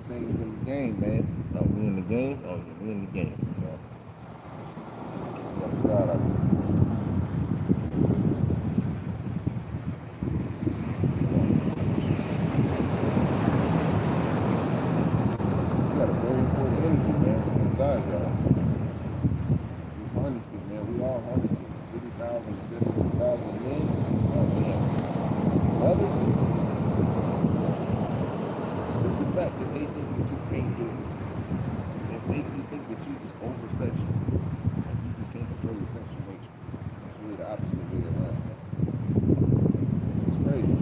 Everything's in the game, man. Oh, we in the game? Oh, yeah, we in the game. Yeah. God, you got a very important energy, man, inside y'all. You harness it, man. We all harness it. 50,000 to 72,000 men. Oh, man. Brothers, it's the fact that they think that you can't do it. They make you think that you just over-section. Like you just can't control your sexual nature. It's really the opposite way around, man. It's crazy.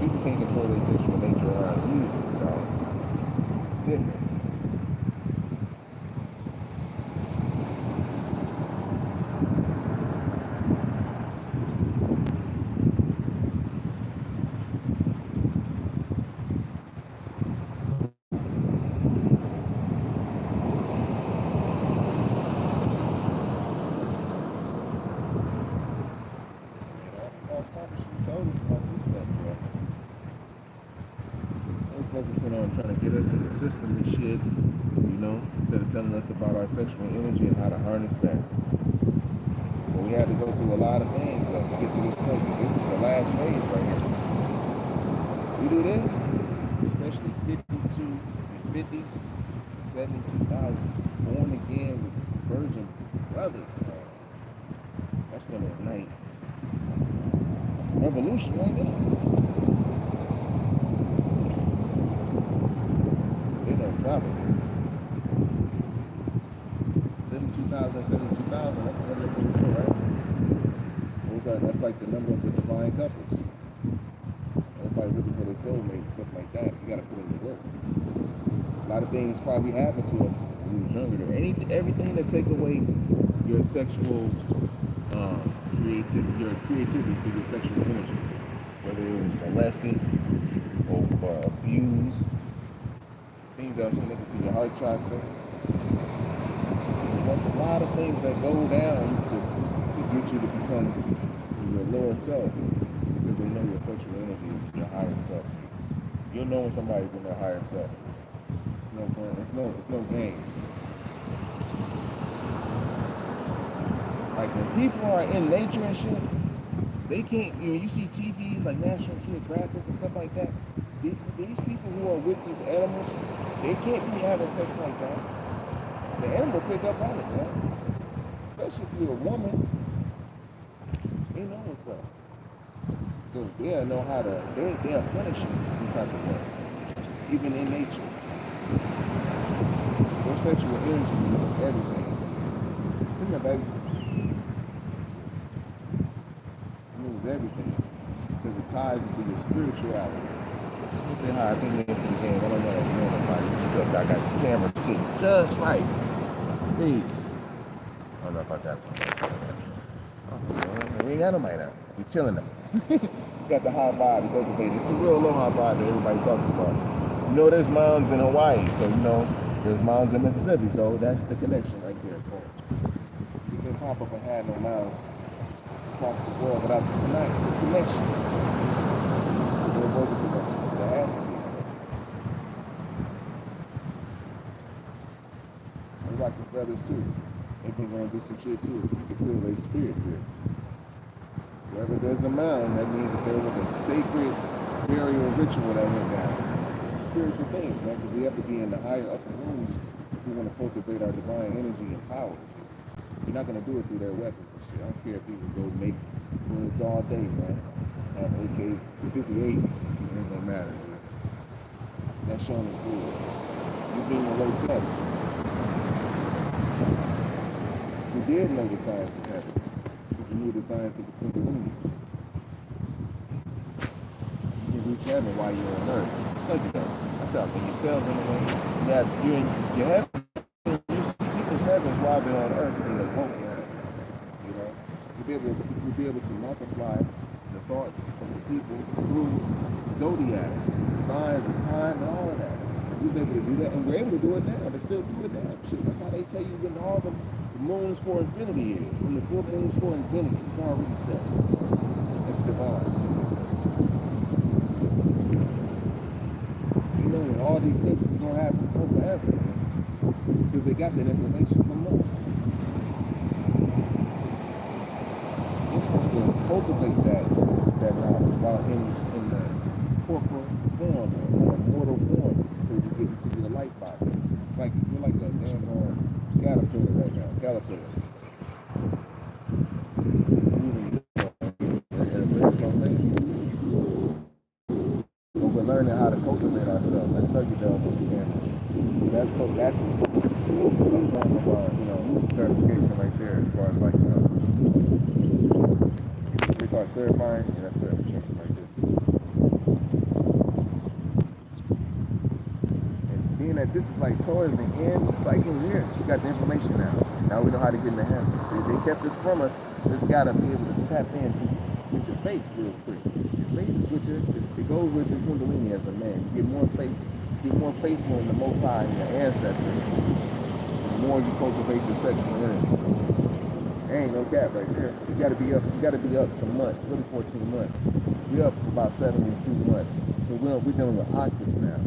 People can't control their sexual nature around you, dog. It's different. Focusing on trying to get us in the system and shit, you know, instead of telling us about our sexual energy and how to harness that. But we had to go through a lot of things to get to this point. This is the last phase right here. We do this, especially 52 and 50 to 72,000 born again with virgin brothers, man. That's going to ignite revolution right there. Top of it. 72,000, 72,000, that's 144, right? That's like the number of the divine couples. Everybody looking for their soulmates, stuff like that. You gotta put in the work. A lot of things probably happen to us when we were younger. Everything that take away your sexual creativity through your sexual energy. Whether it was molesting or abuse. Things that are connected to your heart chakra. There's a lot of things that go down to get you to become your lower self, because they know your sexual energy is your higher self. You'll know when somebody's in their higher self. It's no fun. It's no game. Like when people are in nature and shit, they can't. You see TVs like National Geographic and stuff like that. These people who are with these animals, they can't be having sex like that. The animal pick up on it, man. Especially if you're a woman, they know what's up. So they'll know how to, they'll punish you some type of way, even in nature. Your sexual energy means everything. Come here, baby. It means everything, because it ties into your spirituality. Let me say hi. I think we're into the game. I don't know if you know nobody. I got the camera sitting just right. Please. I don't know if I got it. We ain't got nobody now. We chilling now. Got the high vibe, the GODBODY. It's the real aloha vibe that everybody talks about. You know, there's mountains in Hawaii, so you know there's mountains in Mississippi, so that's the connection right there. You didn't pop up and had no mountains across the world without the connection. There was a connection. There has to be. They rock the feathers too. They think they're gonna do some shit too. You can feel their spirits here. Wherever there's a mound, that means that there was a sacred burial ritual that went down. It's a spiritual thing, man, because we have to be in the higher upper rooms if we want to cultivate our divine energy and power. You're not going to do it through their weapons and shit. I don't care if people go make bullets all day, man. Have AK-58s, it doesn't matter, man. That's shown in cool. You being a low self. We did know the science of heaven. You knew the science of the Kundalini. You can reach heaven while you're on earth. Look at that. That's how can you tell them that you're in your heaven, you see people's heavens while they're on earth and they're woke in heaven. You know? You'll be able to multiply the thoughts of the people through zodiac, signs of time and all of that. We was able to do that, and we're able to do it now. They still do it now. Shit, that's how they tell you when all the moons for infinity is. When the full moons for infinity, it's already set. It's divine. the eclipse is going to happen forever, because they got that information from us. We're supposed to cultivate that knowledge while in the corporal form or mortal form before you get into the light body. It's like you're like a damn caterpillar right now, caterpillar. But we're learning how to cultivate ourselves. Let's study that when we can. That's one of our, clarification right there as far as like, we call it clarifying, and that's clarification right there. And being that this is like towards the end, it's like in here, we got the information now. Now we know how to get in the heaven. They kept this from us. Just gotta be able to tap into with your faith real quick. Your faith is with it goes with your kundalini as a man. You get more faithful in the Most High and your ancestors. The more you cultivate your sexual energy. There ain't no gap right there. You gotta be up some months, really 14 months. We're up for about 72 months. So we're dealing with octaves now.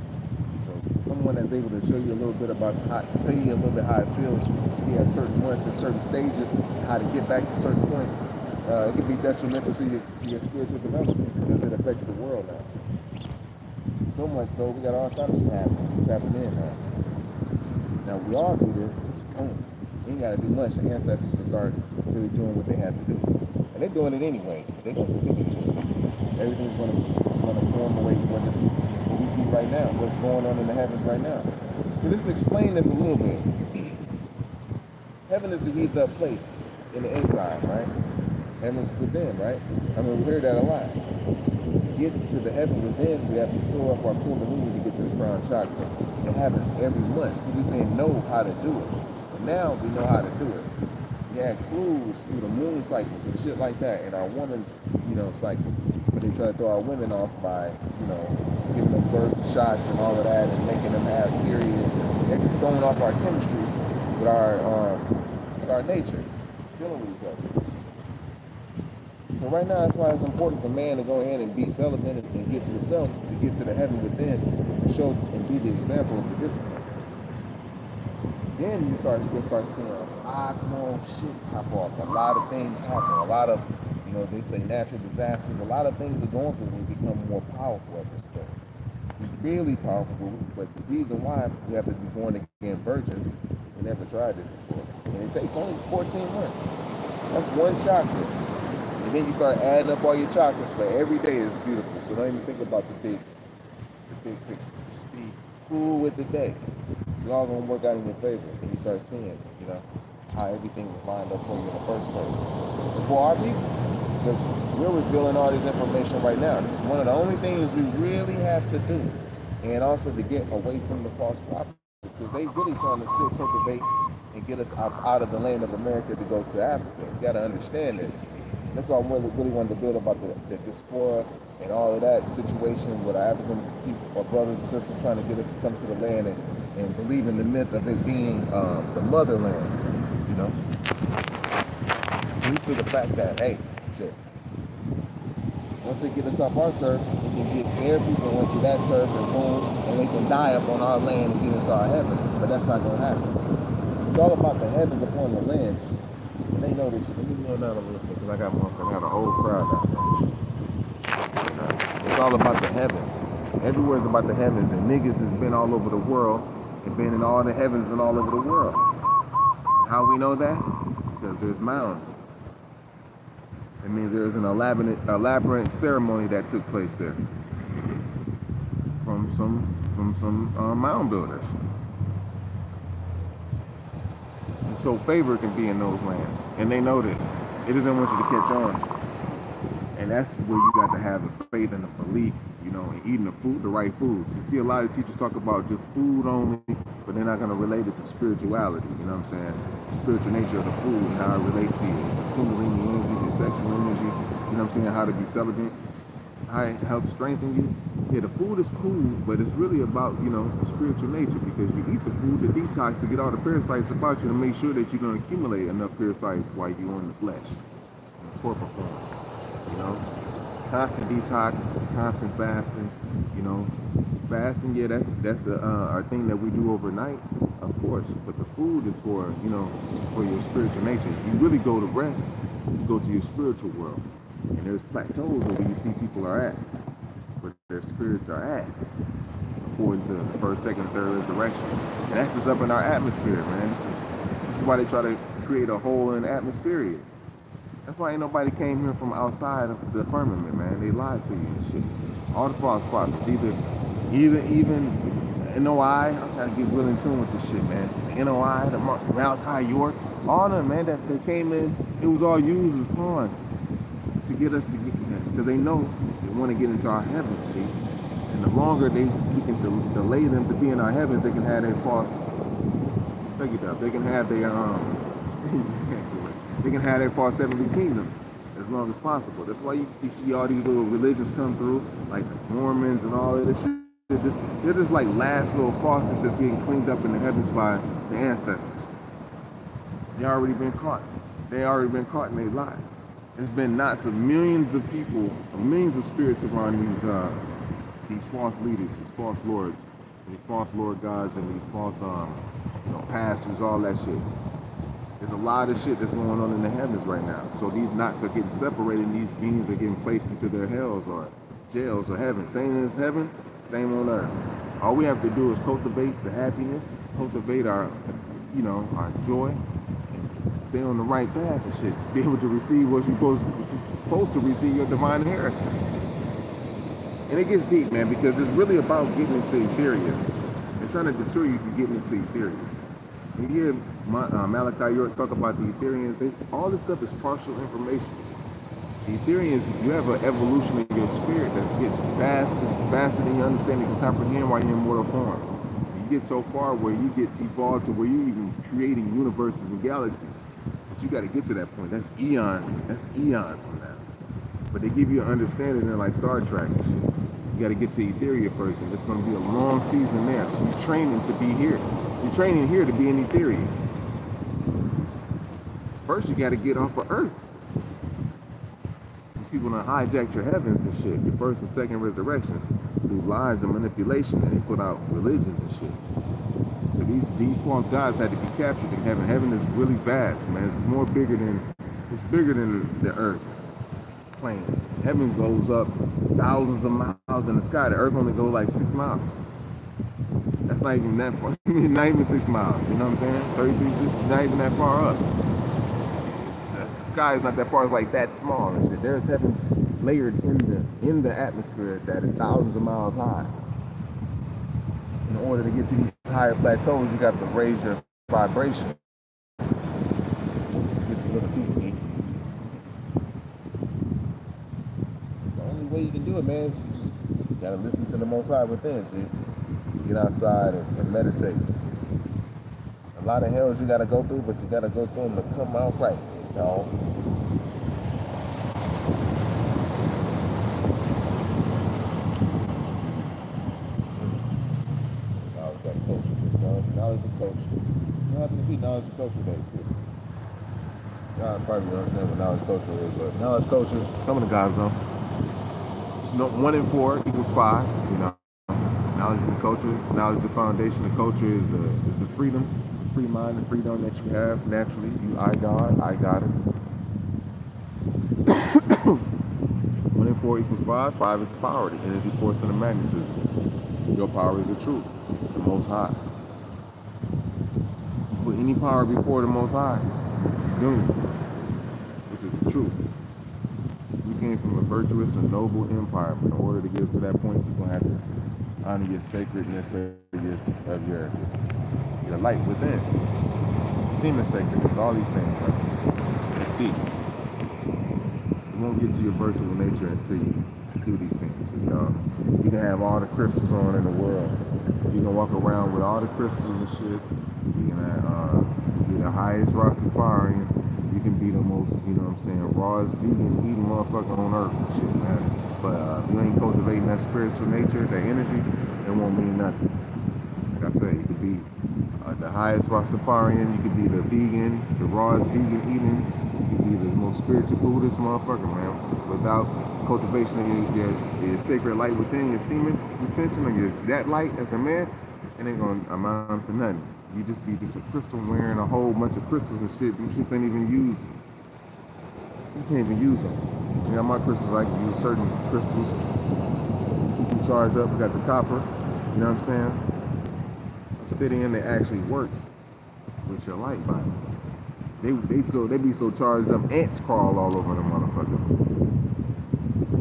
So someone that's able to show you a little bit about tell you a little bit how it feels to be at certain months and certain stages, how to get back to certain points. It can be detrimental to your spiritual development because it affects the world now. So much so, we got all kinds of shit happening. It's happening in now. Now, we all do this. We ain't got to do much. The ancestors start really doing what they have to do. And they're doing it anyway. They're going to continue to do it. Everything's going to form away from what we see right now, what's going on in the heavens right now. So just explain this a little bit. Heaven is the heated up place in the inside, right? Heaven's within, right? I mean, we hear that a lot. To get to the heaven within, we have to store up our kundalini to get to the crown chakra. It happens every month. We just didn't know how to do it. But now we know how to do it. We had clues through the moon cycles and shit like that in our woman's, cycle. But they try to throw our women off by, giving them birth shots and all of that and making them have periods. It's just throwing off our chemistry with it's our nature, dealing with each other. So right now, that's why it's important for man to go ahead and be celibate and get to self, to get to the heaven within, to show and be the example of the discipline. Then you'll start seeing a lot more shit pop off. A lot of things happen. A lot of, they say natural disasters. A lot of things are going through. We become more powerful at this point. We're really powerful, but the reason why we have to be born again virgins, we never tried this before. And it takes only 14 months. That's one chakra. And then you start adding up all your chakras, but every day is beautiful. So don't even think about the big picture. Just be cool with the day. It's all gonna work out in your favor. And you start seeing, how everything was lined up for you in the first place. And for our people, because we're revealing all this information right now. This is one of the only things we really have to do. And also to get away from the false prophets, because they really trying to still cultivate and get us out of the land of America to go to Africa. You gotta understand this. That's why I really wanted to build about the diaspora and all of that situation with our African people, our brothers and sisters trying to get us to come to the land and believe in the myth of it being the motherland, due to the fact that, hey, shit, once they get us off our turf, we can get their people into that turf and boom, and they can die up on our land and get into our heavens, but that's not going to happen. It's all about the heavens upon the land. And they know this shit. Let me go down a little bit because I got a whole crowd down there. It's all about the heavens. Everywhere's about the heavens, and niggas has been all over the world and been in all the heavens and all over the world. How we know that? Because there's mounds. It means there's an elaborate ceremony that took place there from some mound builders. And so favor can be in those lands, and they know this. It doesn't want you to catch on, and that's where you got to have the faith and the belief, and eating the right foods. You see a lot of teachers talk about just food only, but they're not going to relate it to spirituality. You know what I'm saying? The spiritual nature of the food and how it relates to you. Kundalini energy, your sexual energy. You know what I'm saying? How to be celibate, how it helps strengthen you. Yeah, the food is cool, but it's really about, spiritual nature, because you eat the food to detox, to get all the parasites about you, to make sure that you don't accumulate enough parasites while you're in the flesh, in the corporal form, Constant detox, constant fasting, fasting, yeah, that's our thing that we do overnight, of course. But the food is for, you know, for your spiritual nature. You really go to rest to go to your spiritual world. And there's plateaus where you see people are at, where their spirits are at, according to the first, second, third resurrection. And that's just up in our atmosphere, man. This is why they try to create a hole in the atmosphere. That's why ain't nobody came here from outside of the firmament, man. They lied to you and shit. All the false prophets, even NOI, I gotta get real in tune with this shit, man. The NOI, the Malachi York, all of them, man, that they came in, it was all used as pawns to get us to get there. Because they know they want to get into our heavens, see? And the longer we can delay them to be in our heavens, they can have their false, they can have their, you just can't do it. They can have their false heavenly kingdom as long as possible. That's why you see all these little religions come through, like Mormons and all of this shit. They're just like last little faucets that's getting cleaned up in the heavens by the ancestors. They already been caught. They already been caught and they lied. There's been knots of millions of people, millions of spirits around these false leaders, these false lords, these false lord gods, and these false pastors, all that shit. There's a lot of shit that's going on in the heavens right now. So these knots are getting separated, and these beings are getting placed into their hells or jails or heaven. Same as heaven, same on earth. All we have to do is cultivate the happiness, cultivate our joy, and stay on the right path and shit. To be able to receive what you're supposed to receive, your divine inheritance. And it gets deep, man, because it's really about getting into Etheria. They're trying to deter you from getting into Etheria. You hear Malachi York talk about the Etherians, all this stuff is partial information. The Etherians, you have an evolution in your spirit that gets faster than you understand and can comprehend while you're in mortal form. You get so far where you get evolved to where you're even creating universes and galaxies. But you got to get to that point. That's eons from now. But they give you an understanding in like Star Trek and shit. You got to get to Etheria first, and it's going to be a long season there. So you're training to be here. You're training here to be in Etheria. First, you got to get off of Earth. These people done hijacked your heavens and shit. Your first and second resurrections through lies and manipulation, and they put out religions and shit. So these false gods had to be captured in heaven. Heaven is really vast, man. It's bigger than the Earth plane. Heaven goes up thousands of miles in the sky. The Earth only goes like 6 miles. That's not even that far. Not even 6 miles. You know what I'm saying? 33. This is not even that far up. The sky is not that far. It's like that small and shit. There's heavens layered in the atmosphere that is thousands of miles high. In order to get to these higher plateaus, you got to raise your vibration. It's a little deep. The only way you can do it, man, is you just gotta listen to the Most High within, dude. Get outside and meditate. A lot of hells you gotta go through, but you gotta go through them to come out right, y'all. Knowledge of culture. So happen to be knowledge of culture day too. Y'all probably don't understand what knowledge culture is, but knowledge culture, some of the guys know. 1 and 4 equals 5, you know. Knowledge of the culture, knowledge of the foundation of culture is the freedom, the free mind, the freedom that you have naturally. You I God, I Goddess. 1 and 4 equals 5. 5 is the power, the energy, force, and the magnetism. Your power is the truth, the Most High. You put any power before the Most High, doomed, which is the truth. We came from a virtuous and noble empire. But in order to get to that point, you're gonna have to honor your sacredness of your light within. Semen sacredness, all these things, right? It's deep. You won't get to your virtual nature until you do these things. You know, you can have all the crystals on in the world. You can walk around with all the crystals and shit. You can be the highest Rastafarian. You can be the most, you know what I'm saying, rawest vegan eating motherfucker on earth and shit, man. But if you ain't cultivating that spiritual nature, that energy, it won't mean nothing. Like I said, you could be the highest Rastafarian, you could be the vegan, the rawest vegan eating, you could be the most spiritual Buddhist motherfucker, man. Without cultivation of your sacred light within, your semen retention, or that light as a man, it ain't gonna amount to nothing. You just be just a crystal wearing a whole bunch of crystals and shit. Them shits ain't even used. You can't even use them. You know, my crystals, I can use certain crystals. Keep them charged up. We got the copper. You know what I'm saying? Obsidian that actually works with your light body. They be so charged up, ants crawl all over them motherfuckers.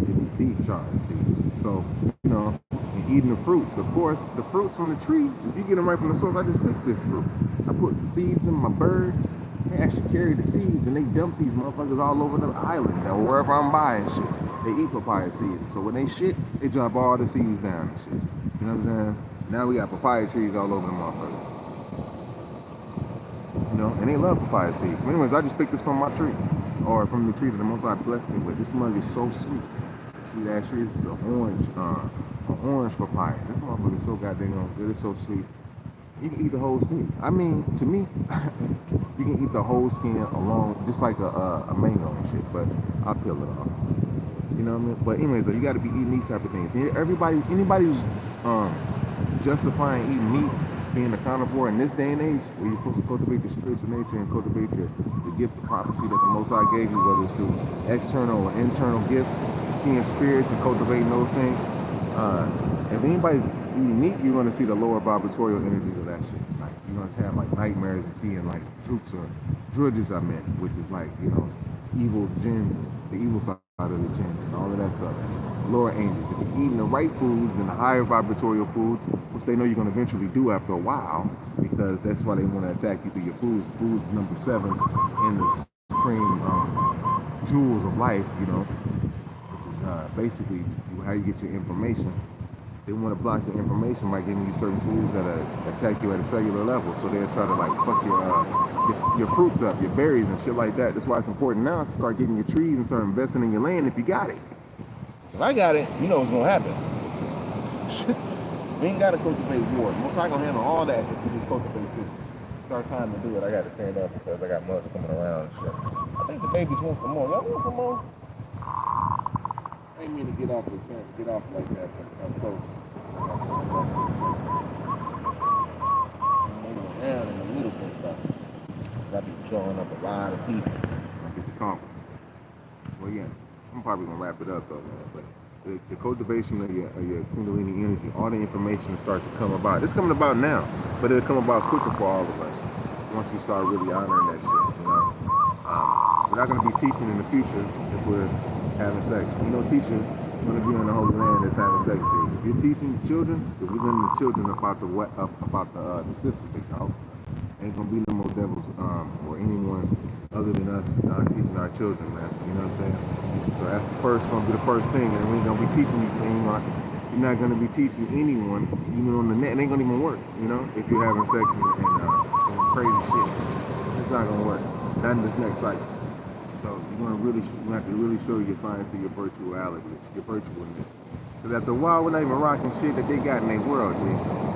They be deep charged, dude. So, you know, and eating the fruits, of course, the fruits from the tree, if you get them right from the source, I just picked this fruit. I put the seeds in my birds. They actually carry the seeds and they dump these motherfuckers all over the island or wherever I'm buying shit. They eat papaya seeds. So when they shit, they drop all the seeds down and shit. You know what I'm saying? Now we got papaya trees all over the motherfuckers. You know, and they love papaya seeds. But anyways, I just picked this from my tree. Or from the tree that the Most High blessed me with. This mug is so sweet. Sweet ass tree. This is an orange papaya. This motherfucker is so goddamn good. It's so sweet. You can eat the whole seed. I mean, to me, you can eat the whole skin along, just like a mango and shit. But I'll peel it off. You know what I mean? But anyways, though, you got to be eating these type of things. Anybody who's justifying eating meat, being a carnivore in this day and age, where you're supposed to cultivate your spiritual nature and cultivate the gift of prophecy that the Most High gave you, whether it's through external or internal gifts, seeing spirits and cultivating those things. If anybody's eating meat, you're going to see the lower vibratorial energies of that shit. Like, you're going to have like nightmares and seeing like droops or drudges, I meant, which is like, you know, evil jinns, the evil side of the jinns and all of that stuff. Lower angels. If you're eating the right foods and the higher vibratorial foods, which they know you're going to eventually do after a while, because that's why they want to attack you through your foods. Foods number 7 in the supreme jewels of life, you know, which is basically how you get your information. They want to block the information by giving you certain foods that attack you at a cellular level. So they'll try to like fuck your fruits up, your berries and shit like that. That's why it's important now to start getting your trees and start investing in your land if you got it. If I got it, you know what's gonna happen. We ain't gotta cultivate war. Most I gonna handle all that if we just cultivate this. It's our time to do it. I gotta stand up because I got mutts coming around and shit. I think the babies want some more. Y'all want some more? I didn't mean to get off like that, but I'm close. I'm moving around in a little bit, but I be drawing up a lot of people. People talking. Well, yeah, I'm probably gonna wrap it up though, man. But the cultivation of your Kundalini energy, all the information will start to come about. It's coming about now, but it'll come about quicker for all of us once we start really honoring that shit. You know, we're not gonna be teaching in the future if we're having sex. You know, teaching is going to be on the Holy Land that's having sex. If you're teaching children, if we're learning the children about the system, ain't going to be no more devils or anyone other than us teaching our children, man. You know what I'm saying? So that's going to be the first thing, and we ain't going to be teaching you anymore. You're not going to be teaching anyone, even on the net. It ain't going to even work, you know, if you're having sex and crazy shit. It's just not going to work. Not in this next cycle. So you have to really show your science of your virtuality, your virtualness. Because after a while, we're not even rocking shit that they got in their world, dude.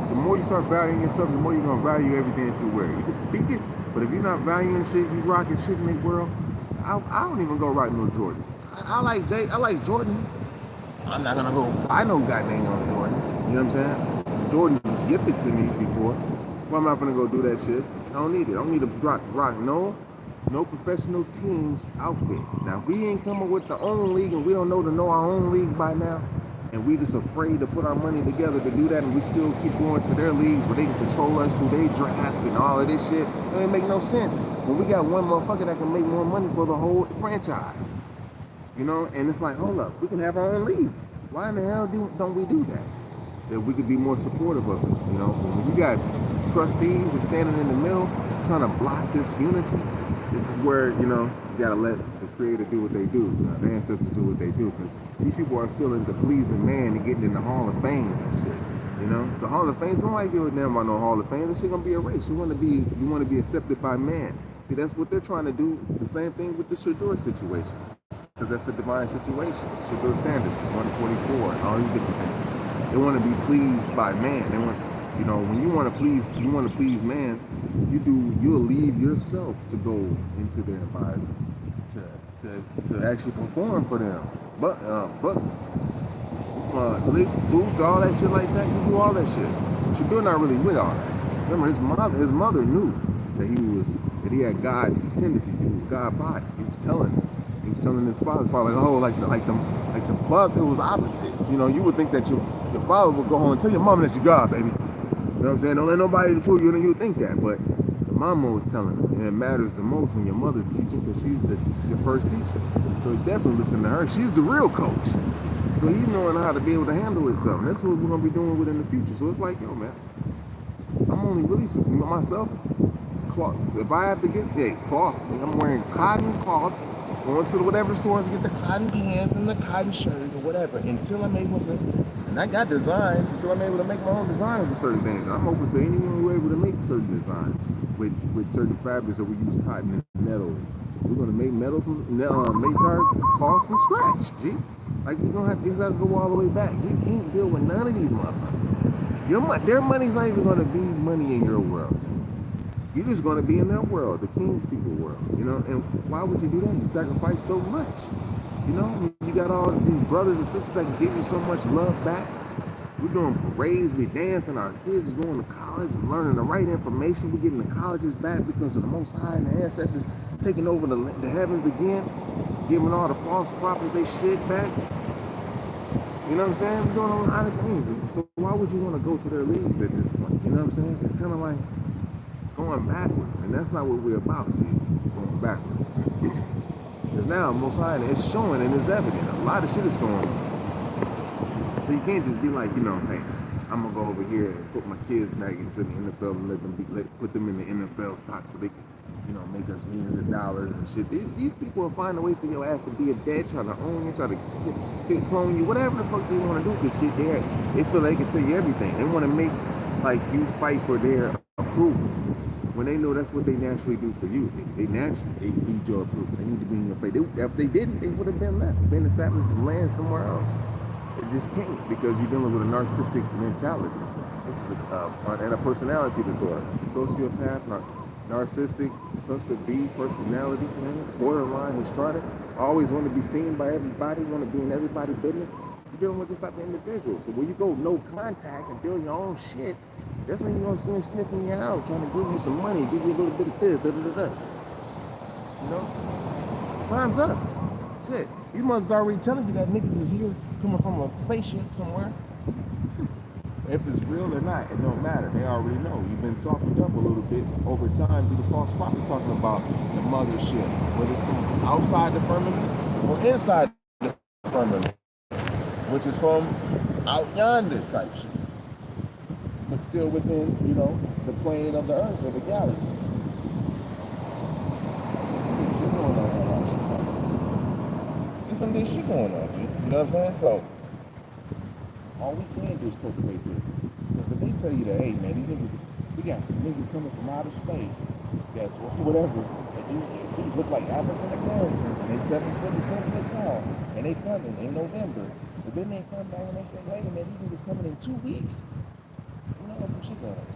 The more you start valuing your stuff, the more you're going to value everything that you wear. You can speak it, but if you're not valuing shit, you rocking shit in their world, I don't even go rock no Jordans. I like Jordan. I'm not going to go buy no goddamn Jordans. You know what I'm saying? Jordan was gifted to me before. Well, I'm not going to go do that shit. I don't need it. I don't need to rock no professional team's outfit. Now, if we ain't coming with the own league and we don't know our own league by now, and we just afraid to put our money together to do that, and we still keep going to their leagues where they can control us through their drafts and all of this shit, it ain't make no sense. When we got one motherfucker that can make more money for the whole franchise, you know, and it's like, hold up, we can have our own league. Why in the hell don't we do that? That we could be more supportive of it, you know? When we got trustees and standing in the middle trying to block this unity, this is where, you know, you gotta let the Creator do what they do. You know, the ancestors do what they do, because these people are still into pleasing man and getting in the Hall of Fame and shit. You know, the Hall of Fame, nobody give a damn about no Hall of Fame. This shit gonna be a race. You want to be accepted by man. See, that's what they're trying to do. The same thing with the Shadur situation, because that's a divine situation. Shadur Sanders, 144, and all these different things. They want to be pleased by man. They want. You know, when you want to please man, you'll leave yourself to go into their environment, to to actually perform for them. But boots, all that shit like that. You do all that shit. Shadur not really with all that. Remember, his mother knew that he had God tendencies. He was God body. He was telling his father, like the father, it was opposite. You know, you would think that your father would go home and tell your mom that you're God, baby. You know what I'm saying? Don't let nobody tell you, and you would think that, but the mama was telling him, and it matters the most when your mother's teaching, because she's your first teacher. So definitely listen to her. She's the real coach. So he's knowing how to be able to handle himself. And that's what we're gonna be doing with in the future. So it's like, yo, man, I'm only really myself. Cloth. If I have to get cloth, I'm wearing cotton cloth, going to whatever stores to get the cotton pants and the cotton shirt or whatever until I'm able to. And I got designs until I'm able to make my own designs with certain things. I'm open to anyone who able to make certain designs with certain fabrics that we use cotton and metal. We're gonna make metal from make our cloth from scratch, G. Like we don't have to go all the way back. You can't deal with none of these motherfuckers. Their money's not even gonna be money in your world. You're just gonna be in their world, the King's people world, you know. And why would you do that? You sacrifice so much, you know. You got all these brothers and sisters that can give you so much love back. We're doing parades, we dancing, our kids are going to college, learning the right information. We're getting the colleges back because of the Most High and the ancestors taking over the heavens again, giving all the false prophets they shit back. You know what I'm saying? We're doing a lot of things. So why would you want to go to their leagues at this point? You know what I'm saying? It's kind of like going backwards, and that's not what we're about, G. Going backwards. Because now, Most High, it's showing and it's evident. A lot of shit is going on. So you can't just be like, you know, hey, I'm gonna go over here and put my kids back into the NFL and put them in the NFL stock so they can, you know, make us millions of dollars and shit. These people will find a way for your ass to be a dad, trying to own you, try to clone you, whatever the fuck they want to do. Because shit, they feel they can tell you everything. They want to make like you fight for their approval. When they know that's what they naturally do for you. They naturally need your approval. They need to be in your face. If they didn't, they would have been left, been established and land somewhere else. It just can't, because you're dealing with a narcissistic mentality. This is and a personality disorder. Sociopath, narcissistic, cluster B personality, borderline, who started. Always want to be seen by everybody, want to be in everybody's business. You're dealing with this type of individual. So when you go no contact and build your own shit, that's when you're going to see him sniffing you out, trying to give you some money, give you a little bit of this, You know? Time's up. Shit. These mothers already telling you that niggas is here coming from a spaceship somewhere. If it's real or not, it don't matter. They already know. You've been softened up a little bit over time through the false prophets talking about the mothership, whether it's from outside the firmament or inside the firmament, which is from out yonder type shit, but still within, you know, the plane of the earth or the galaxy. There's some good shit going on, dude. You know what I'm saying? So all we can do is cultivate this. Because if they tell you that, hey man, these niggas, we got some niggas coming from outer space, that's whatever, and these look like African Americans, and they 7 foot to 10 foot tall, and they coming in November, but then they come back and they say, hey man, these niggas coming in 2 weeks. You know, there's some shit going on.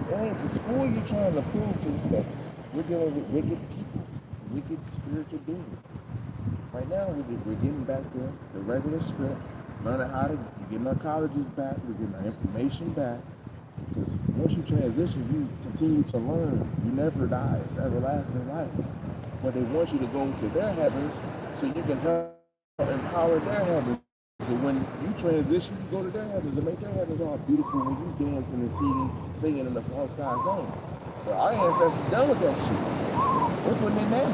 It ain't just who are you trying to prove to that we're dealing with wicked people, wicked spiritual beings. Right now, we're getting back to the regular script, learning how to get our colleges back, we're getting our information back. Because once you transition, you continue to learn. You never die. It's everlasting life. But they want you to go to their heavens so you can help empower their heavens. So when you transition, you go to their heavens and make their heavens all beautiful when you dancing and singing in the false God's name. But our ancestors done with that shit. They're putting it down.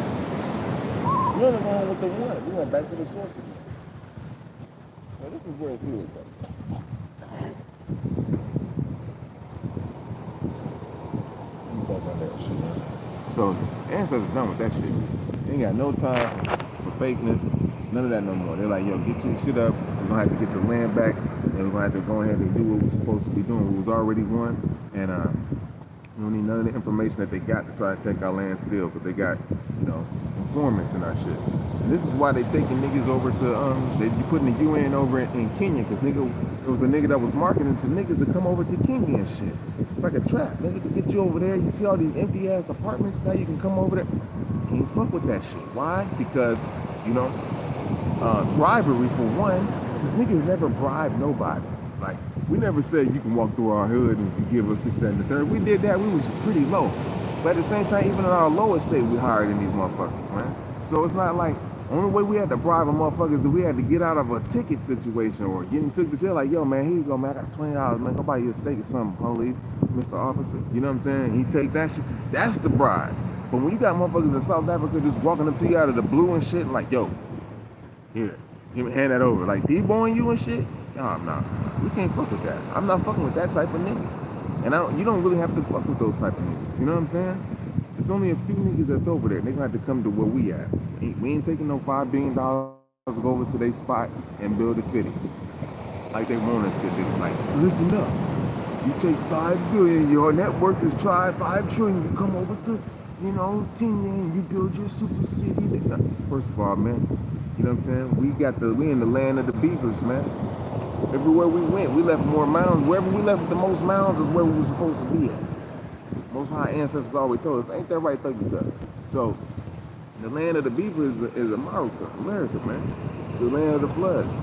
We're only going with the one. We're going back to the source again. Well, this is where it's here. So, ancestors done with that shit. They ain't got no time for fakeness, none of that no more. They're like, yo, get your shit up. We're going to have to get the land back, and we're going to have to go ahead and do what we're supposed to be doing. We was already won, and we don't need none of the information that they got to try to take our land still, but they got, you know, informants in our shit. And this is why they taking niggas over to, they putting the UN over in Kenya, because nigga, it was a nigga that was marketing to niggas to come over to Kenya and shit. It's like a trap, nigga, to get you over there. You see all these empty ass apartments, now you can come over there. Can't fuck with that shit. Why? Because, you know, bribery for one, because niggas never bribe nobody. Like, we never said you can walk through our hood and you give us this and the third. We did that, we was pretty low. But at the same time, even in our lowest state, we hired in these motherfuckers, man. So it's not like, only way we had to bribe a motherfucker is that we had to get out of a ticket situation or getting took to jail. Like, yo, man, here you go, man, I got $20, man, go buy you a steak or something, holy Mr. Officer. You know what I'm saying? He take that shit, that's the bribe. But when you got motherfuckers in South Africa just walking up to you out of the blue and shit, like, yo, here, hand that over. Like, D-boying you and shit? No, we can't fuck with that. I'm not fucking with that type of nigga. And you don't really have to fuck with those type of niggas. You know what I'm saying? There's only a few niggas that's over there. They gonna have to come to where we at. We ain't taking no $5 billion to go over to their spot and build a city like they want us to do. Like, listen up. You take $5 billion, your net worth is $5 trillion. You come over to, you know, Kenya and you build your super city. First of all, man, you know what I'm saying? We in the land of the beavers, man. Everywhere we went, we left more mounds. Wherever we left the most mounds is where we were supposed to be at. Most high ancestors always told us, ain't that right, Thuggy Thug? So, the land of the beaver is America, man. The land of the floods.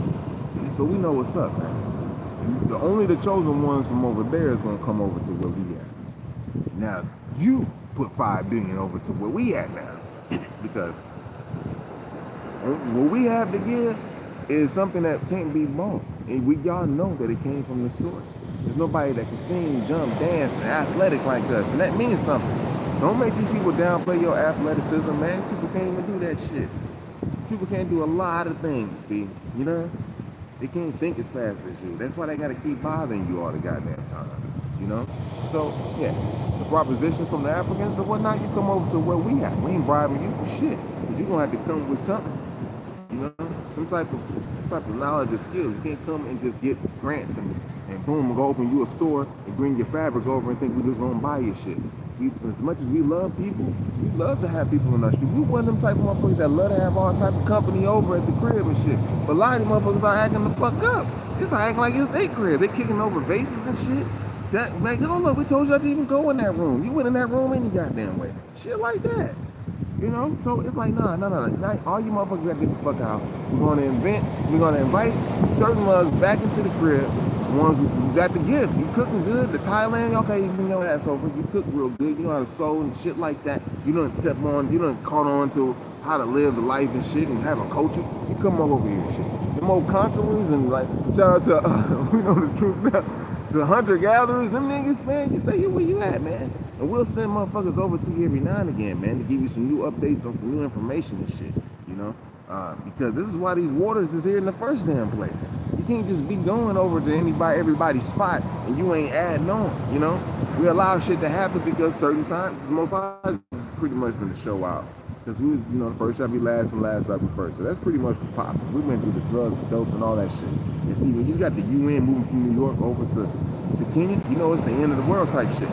So we know what's up, man. Only the chosen ones from over there is gonna come over to where we at. Now, you put $5 billion over to where we at now, because what we have to give is something that can't be bought. And y'all know that it came from the source. There's nobody that can sing, jump, dance, and athletic like us. And that means something. Don't make these people downplay your athleticism, man. People can't even do that shit. People can't do a lot of things, B. You know? They can't think as fast as you. That's why they gotta keep bothering you all the goddamn time. You know? So, yeah. The proposition from the Africans or whatnot, you come over to where we at. We ain't bribing you for shit. Because you're gonna have to come with something. You know? Some type of knowledge or skill. You can't come and just get grants and boom, go open you a store and bring your fabric over and think we just gonna buy your shit. As much as we love people, we love to have people in our street. We one of them type of motherfuckers that love to have all type of company over at the crib and shit. But a lot of these motherfuckers are acting the fuck up. It's acting like it's their crib. They kicking over vases and shit. Like, hold up, we told you not to even go in that room. You went in that room any goddamn way. Shit like that. You know? So it's like, no. All you motherfuckers gotta get the fuck out. We're gonna invite certain mugs back into the crib. Ones who got the gifts. You cooking good. The Thailand, okay, you bring your ass over. You cook real good. You know how to sew and shit like that. You done caught on to how to live the life and shit and have a culture. You come over here and shit. Them old conquerors and like, shout out to, we know the truth now, to hunter-gatherers, them niggas, man, you stay here where you at, man. And we'll send motherfuckers over to you every now and again, man, to give you some new updates on some new information and shit, you know? Because this is why these waters is here in the first damn place. You can't just be going over to everybody's spot and you ain't adding on, you know? We allow shit to happen because certain times, most of is pretty much going to show out. Because we was, you know, first shall be last and last shall be first. So that's pretty much the pop. We went through the drugs, the dope, and all that shit. And see, when you got the UN moving from New York over to Kenya, you know it's the end of the world type shit.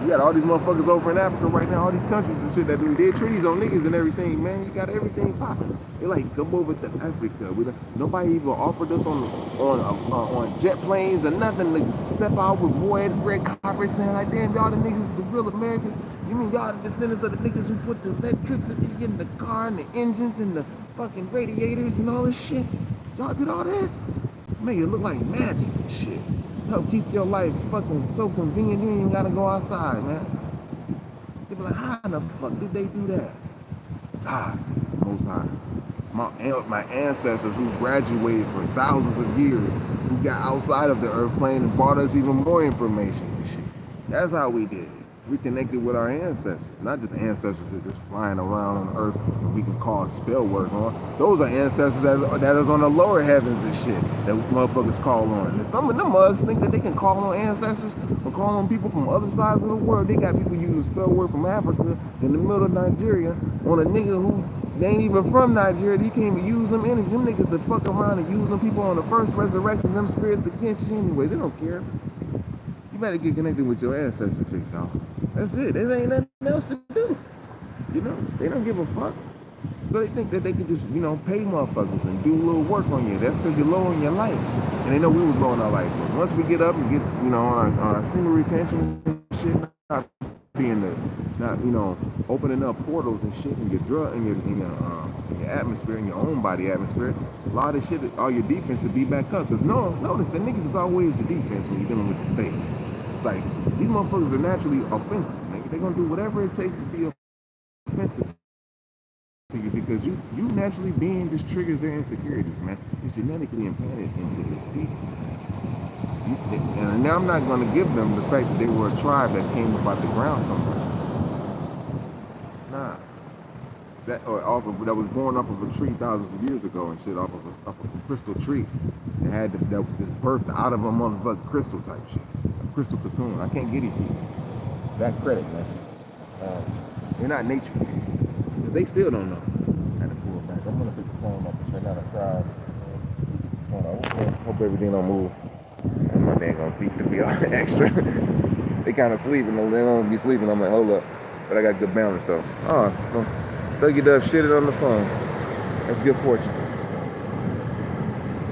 You got all these motherfuckers over in Africa right now, all these countries and shit that do dead treaties on niggas and everything, man. You got everything popping. They like, come over to Africa. Nobody even offered us on jet planes or nothing to step out with red carpet saying like, damn, y'all the niggas, the real Americans. You mean y'all the descendants of the niggas who put the electricity in the car and the engines and the fucking radiators and all this shit? Y'all did all that? Make it look like magic and shit. Help keep your life fucking so convenient you ain't even gotta go outside, man. They be like, how in the fuck did they do that? God, most high. My ancestors who graduated for thousands of years, who got outside of the earth plane and brought us even more information and shit. That's how we did it. We connected with our ancestors, not just ancestors that just flying around on earth that we can call spell work on. Those are ancestors that is on the lower heavens and shit that motherfuckers call on. And some of them mugs think that they can call on ancestors or call on people from other sides of the world. They got people using spell work from Africa in the middle of Nigeria on a nigga who they ain't even from Nigeria. They can't even use them energy. Them niggas that fuck around and use them people on the first resurrection. Them spirits against you anyway. They don't care. You better get connected with your ancestors, big dog. That's it. There ain't nothing else to do. You know, they don't give a fuck. So they think that they can just, you know, pay motherfuckers and do a little work on you. That's because you're low in your life. And they know we was low in our life. But once we get up and get, you know, on our single retention and shit, not being the, not, you know, opening up portals and shit in your drug, in your atmosphere, in your own body atmosphere, a lot of shit, all your defense will be back up. Because notice the niggas is always the defense when you're dealing with the state. It's like, these motherfuckers are naturally offensive, nigga. They're gonna do whatever it takes to be offensive to you, because you naturally being just triggers their insecurities, man. It's genetically implanted into these people. And now I'm not going to give them the fact that they were a tribe that came up out the ground somewhere. Nah. That was born off of a tree thousands of years ago and shit, off of a crystal tree. That had that was birthed out of a motherfucking crystal type shit. A crystal cocoon. I can't get these people that credit, man. They're not nature. They still don't know. I had to pull it back. I'm gonna pick the phone up and check out a crowd. Hope everything don't move. And my dang on feet to be all extra. They kind of sleeping. They don't be sleeping. I'm like, hold up. But I got good balance though. Oh, well, Dougie Dove shitted on the phone. That's good fortune.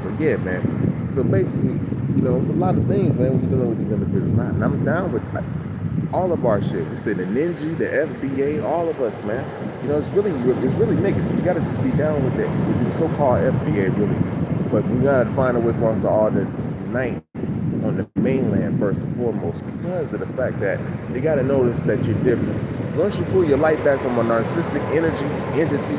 So yeah, man. So basically, you know, it's a lot of things, man, when you're dealing with these individuals. And I'm down with all of our shit. We said the NINJA, the FDA, all of us, man. You know, it's really niggas. You gotta just be down with it, with the so-called FDA, really. But we gotta find a way for us to all to unite on the mainland first and foremost, because of the fact that they gotta notice that you're different. Once you pull your light back from a narcissistic entity,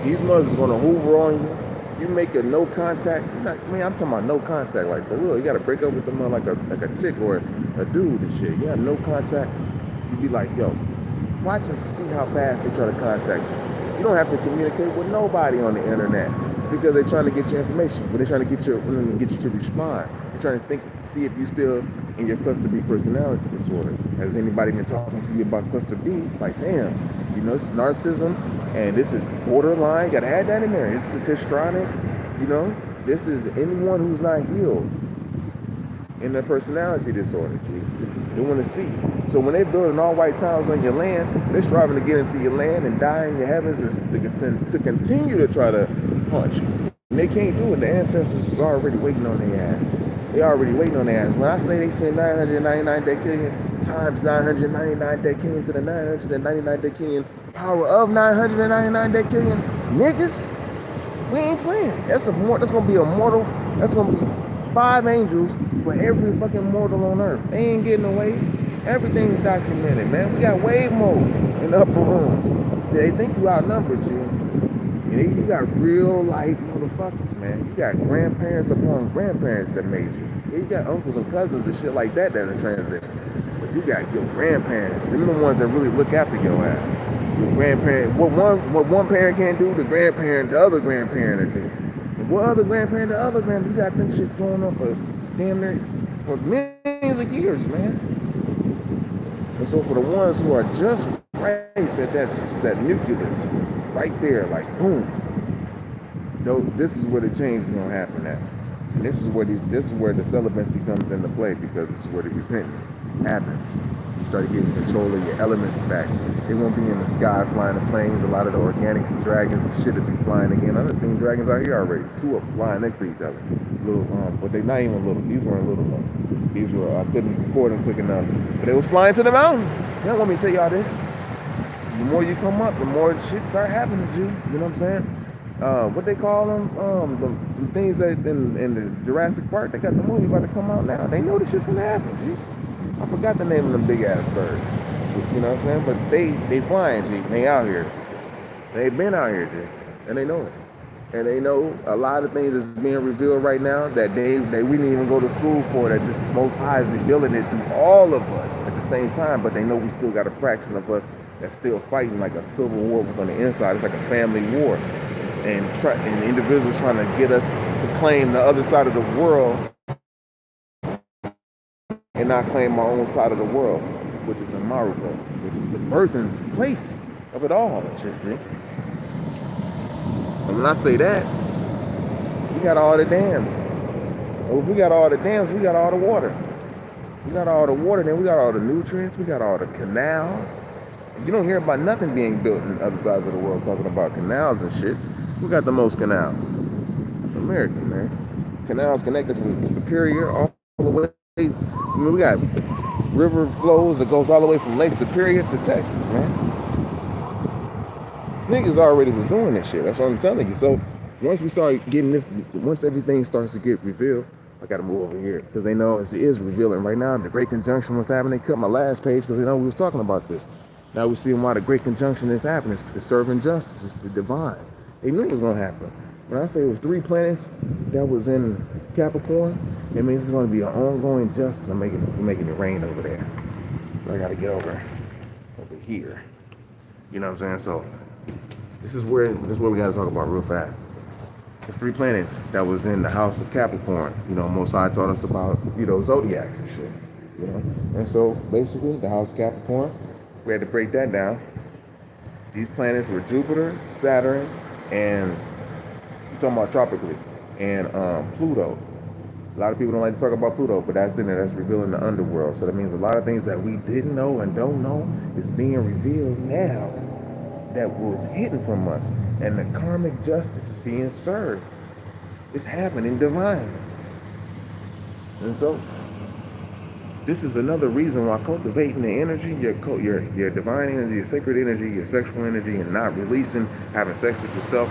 these mothers are gonna hoover on you. You make a no contact. Man, I'm talking about no contact, like for real. You gotta break up with them like a chick or a dude and shit. You have no contact. You be like, yo, watch and see how fast they try to contact you. You don't have to communicate with nobody on the internet because they're trying to get your information. But they're trying to get you to respond. They're trying to see if you still in your cluster B personality disorder. Has anybody been talking to you about cluster B? It's like, damn, you know, this is narcissism and this is borderline. You gotta add that in there. This is histrionic, you know. This is anyone who's not healed in their personality disorder, G. They want to see. So when they're building all white towns on your land, they're striving to get into your land and die in your heavens to continue to try to punch. And they can't do it. The ancestors is already waiting on their ass. They already waiting on their ass. When I say they send 999 decillion times 999 decillion to the 999 decillion power of 999 decillion, niggas, we ain't playing. That's gonna be a mortal. That's gonna be 5 angels for every fucking mortal on earth. They ain't getting away. Everything's documented, man. We got wave mode in the upper rooms. See, they think you outnumbered, you. You got real life motherfuckers, man. You got grandparents upon grandparents that made you. You got uncles and cousins and shit like that in transition. But you got your grandparents. Them the ones that really look after your ass. Your grandparent, what one parent can't do, the other grandparent will do. And what other grandparent, the other grandparent, you got them shits going on for damn near for millions of years, man. And so for the ones who are just right at that nucleus, right there, like boom. This is where the change is gonna happen at. And this is where the celibacy comes into play, because this is where the repenting happens. You start getting control of your elements back. They won't be in the sky flying the planes. A lot of the organic dragons and shit will be flying again. I've seen dragons out here already. 2 of them flying next to each other. Little, but they're not even little. These weren't little though. These were, I couldn't record them quick enough. But they was flying to the mountain. You don't want me to tell y'all this. The more you come up, the more shit start happening to you. You know what I'm saying? What they call them? The things that in the Jurassic Park, they got the movie about to come out now. They know this shit's gonna happen, G. I forgot the name of them big ass birds. You know what I'm saying? But they flying, G. They out here. They've been out here, G. And they know it. And they know a lot of things is being revealed right now that we didn't even go to school for, that this Most High is revealing it through all of us at the same time. But they know we still got a fraction of us that's still fighting like a civil war on the inside. It's like a family war. And individuals trying to get us to claim the other side of the world and not claim our own side of the world, which is Amaru, which is the birthing place of it all. Shit, and when I say that, we got all the dams. Well, if we got all the dams, we got all the water. We got all the water, then we got all the nutrients, we got all the canals. You don't hear about nothing being built in other sides of the world talking about canals and shit. Who got the most canals? America, man. Canals connected from Superior all the way. I mean, we got river flows that goes all the way from Lake Superior to Texas, man. Niggas already was doing this shit. That's what I'm telling you. So once we start getting this, once everything starts to get revealed, I gotta move over here because they know it is revealing right now. The Great Conjunction was happening. They cut my last page because they know we was talking about this. Now we see why the Great Conjunction is happening. It's the serving justice. It's the divine. They knew it was gonna happen. When I say it was 3 planets that was in Capricorn, it means it's gonna be an ongoing justice. I'm making it rain over there. So I gotta get over here. You know what I'm saying? So this is where we gotta talk about real fast. There's 3 planets that was in the house of Capricorn. You know, Mosai taught us about, you know, zodiacs and shit. You know? And so basically the house of Capricorn, we had to break that down. These planets were Jupiter, Saturn, and we're talking about tropically, and Pluto. A lot of people don't like to talk about Pluto, but that's in there. That's revealing the underworld. So that means a lot of things that we didn't know and don't know is being revealed now that was hidden from us. And the karmic justice is being served. It's happening divinely. And so this is another reason why cultivating the energy, your divine energy, your sacred energy, your sexual energy, and not releasing, having sex with yourself,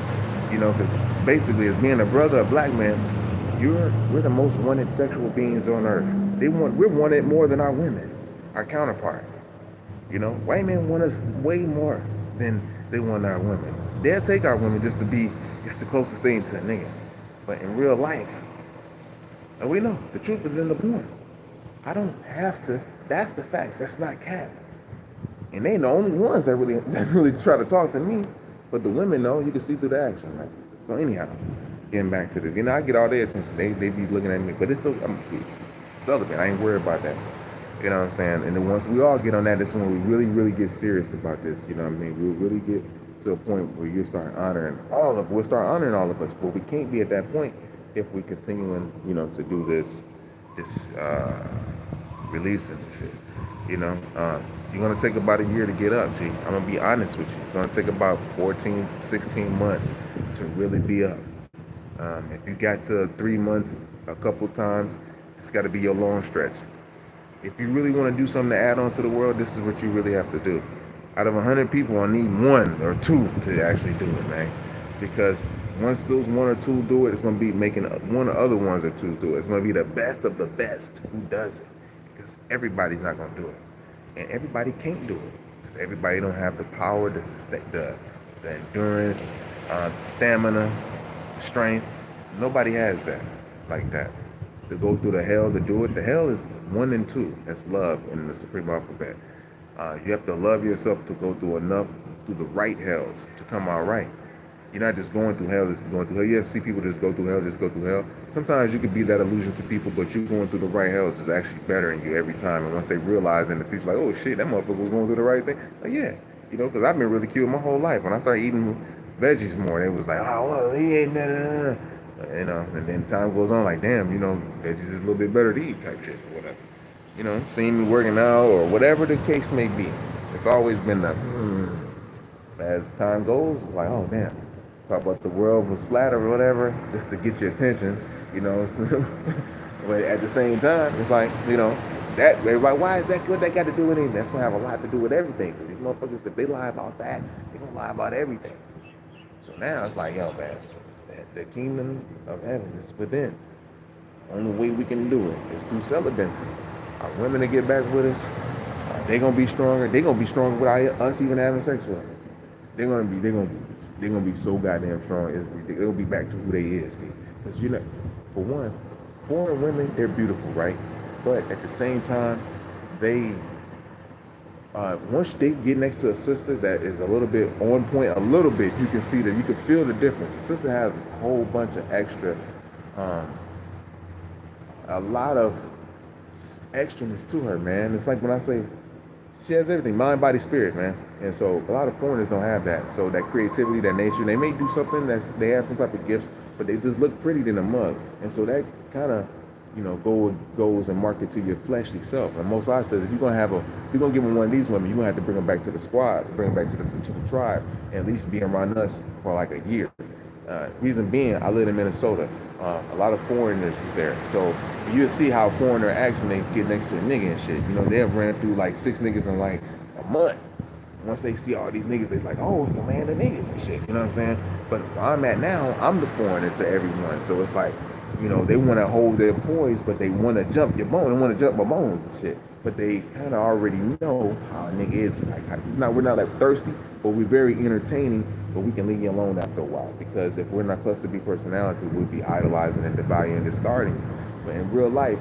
you know, because basically as being a brother, a black man, we're the most wanted sexual beings on earth. We're wanted more than our women, our counterpart. You know, white men want us way more than they want our women. They'll take our women just to be, it's the closest thing to a nigga. But in real life, and we know, the truth is in the porn. I don't have to, that's the facts, that's not cap. And they ain't the only ones that really try to talk to me, but the women know, you can see through the action, right? So anyhow, getting back to this, you know, I get all their attention, they be looking at me, but it's so, I'm celibate, I ain't worried about that. You know what I'm saying? And then once we all get on that, this is when we really get serious about this, you know what I mean? We'll really get to a point where we'll start honoring all of us, but we can't be at that point if we continuing, you know, to do this releasing and shit. You know, you're gonna take about a year to get up, G. I'm gonna be honest with you. It's gonna take about 14, 16 months to really be up. If you got to 3 months a couple times, it's gotta be your long stretch. If you really wanna do something to add on to the world, this is what you really have to do. Out of 100 people, I need 1 or 2 to actually do it, man. Because once those 1 or 2 do it, it's gonna be making 1 or other ones or 2 do it. It's gonna be the best of the best who does it. Because everybody's not gonna do it. And everybody can't do it. Because everybody don't have the power, the endurance, stamina, the strength. Nobody has that like that. To go through the hell to do it. The hell is 1 and 2. That's love in the Supreme Alphabet. You have to love yourself to go through the right hells to come out right. You're not just going through hell, just going through hell. You have to see people just go through hell. Sometimes you could be that illusion to people, but you going through the right hells is actually bettering you every time. And once they realize in the future, like, oh shit, that motherfucker was going through the right thing. Like, yeah, you know, because I've been ridiculed my whole life. When I started eating veggies more, it was like, oh, well, he ain't that. You know, and then time goes on, like, damn, you know, veggies is a little bit better to eat type shit or whatever. You know, seeing me working out or whatever the case may be. It's always been the, as time goes, it's like, oh, damn. Talk about the world was flat or whatever, just to get your attention, you know. But at the same time, it's like, you know, that everybody, why is that good? That got to do with anything? That's gonna have a lot to do with everything. Because these motherfuckers, if they lie about that, they gonna lie about everything. So now it's like, yo, man, the kingdom of heaven is within. Only way we can do it is through celibacy. Our women to get back with us, they gonna be stronger. They gonna be stronger without us even having sex with them. They're gonna be so goddamn strong. They'll be back to who they is, because you know, for one, foreign women, they're beautiful, right? But at the same time, they once they get next to a sister that is a little bit on point, a little bit, you can see that, you can feel the difference. The sister has a whole bunch of extra, a lot of extraness to her, man. It's like when I say, she has everything, mind, body, spirit, man. And so a lot of foreigners don't have that. So that creativity, that nature, they may do something they have some type of gifts, but they just look pretty than a mug. And so that kind of goes and market to your fleshly self. And Most High says if you're gonna give them one of these women, you're gonna have to bring them back to the squad, bring them back to the tribe, and at least be around us for like a year. Reason being, I live in Minnesota. A lot of foreigners is there, so you'll see how a foreigner acts when they get next to a nigga and shit. They've ran through like 6 niggas in like a month. Once they see all these niggas, they're like, oh, it's the land of niggas and shit. You know what I'm saying? But where I'm at now, I'm the foreigner to everyone. So it's like, they want to hold their poise, but they want to jump your bone. They want to jump my bones and shit. But they kind of already know how a nigga is. We're not like thirsty, but we're very entertaining. But we can leave you alone after a while, because if we're not cluster B personality, we'll be idolizing and devaluing and discarding. But in real life,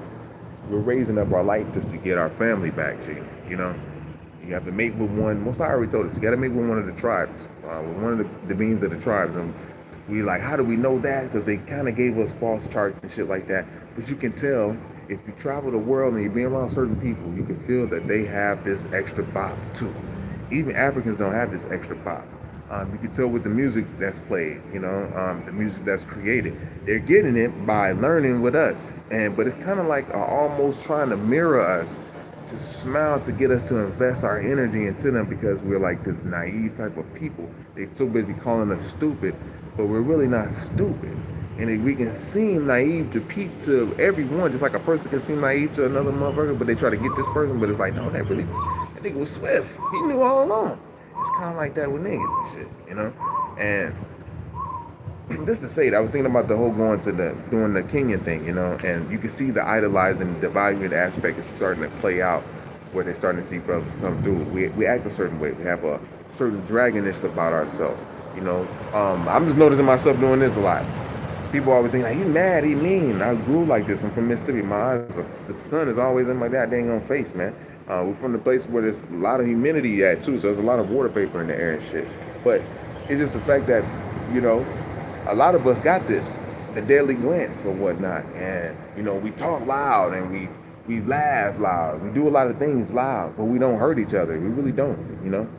we're raising up our light just to get our family back to you. You have to mate with one. Most I already told us, you got to mate with one of the tribes, with one of the beings of the tribes. And we like, how do we know that? Because they kind of gave us false charts and shit like that. But you can tell if you travel the world and you be around certain people, you can feel that they have this extra bop too. Even Africans don't have this extra bop. You can tell with the music that's played, the music that's created. They're getting it by learning with us, but it's kind of like almost trying to mirror us, to smile, to get us to invest our energy into them, because we're like this naive type of people. They're so busy calling us stupid, but we're really not stupid. And we can seem naive to everyone, just like a person can seem naive to another motherfucker, but they try to get this person, but it's like, no, that nigga was swift. He knew all along. It's kind of like that with niggas and shit, And just to say that, I was thinking about the whole doing the Kenyan thing, and you can see the idolizing, the devaluing aspect is starting to play out, where they're starting to see brothers come through. We act a certain way. We have a certain dragonness about ourselves, I'm just noticing myself doing this a lot. People always think, like, he's mad, he's mean. I grew like this. I'm from Mississippi. My eyes, the sun is always in my goddamn face, man. We're from the place where there's a lot of humidity at too, so there's a lot of water vapor in the air and shit. But it's just the fact that, a lot of us got this, the deadly glance or whatnot, and we talk loud and we laugh loud, we do a lot of things loud, but we don't hurt each other. We really don't,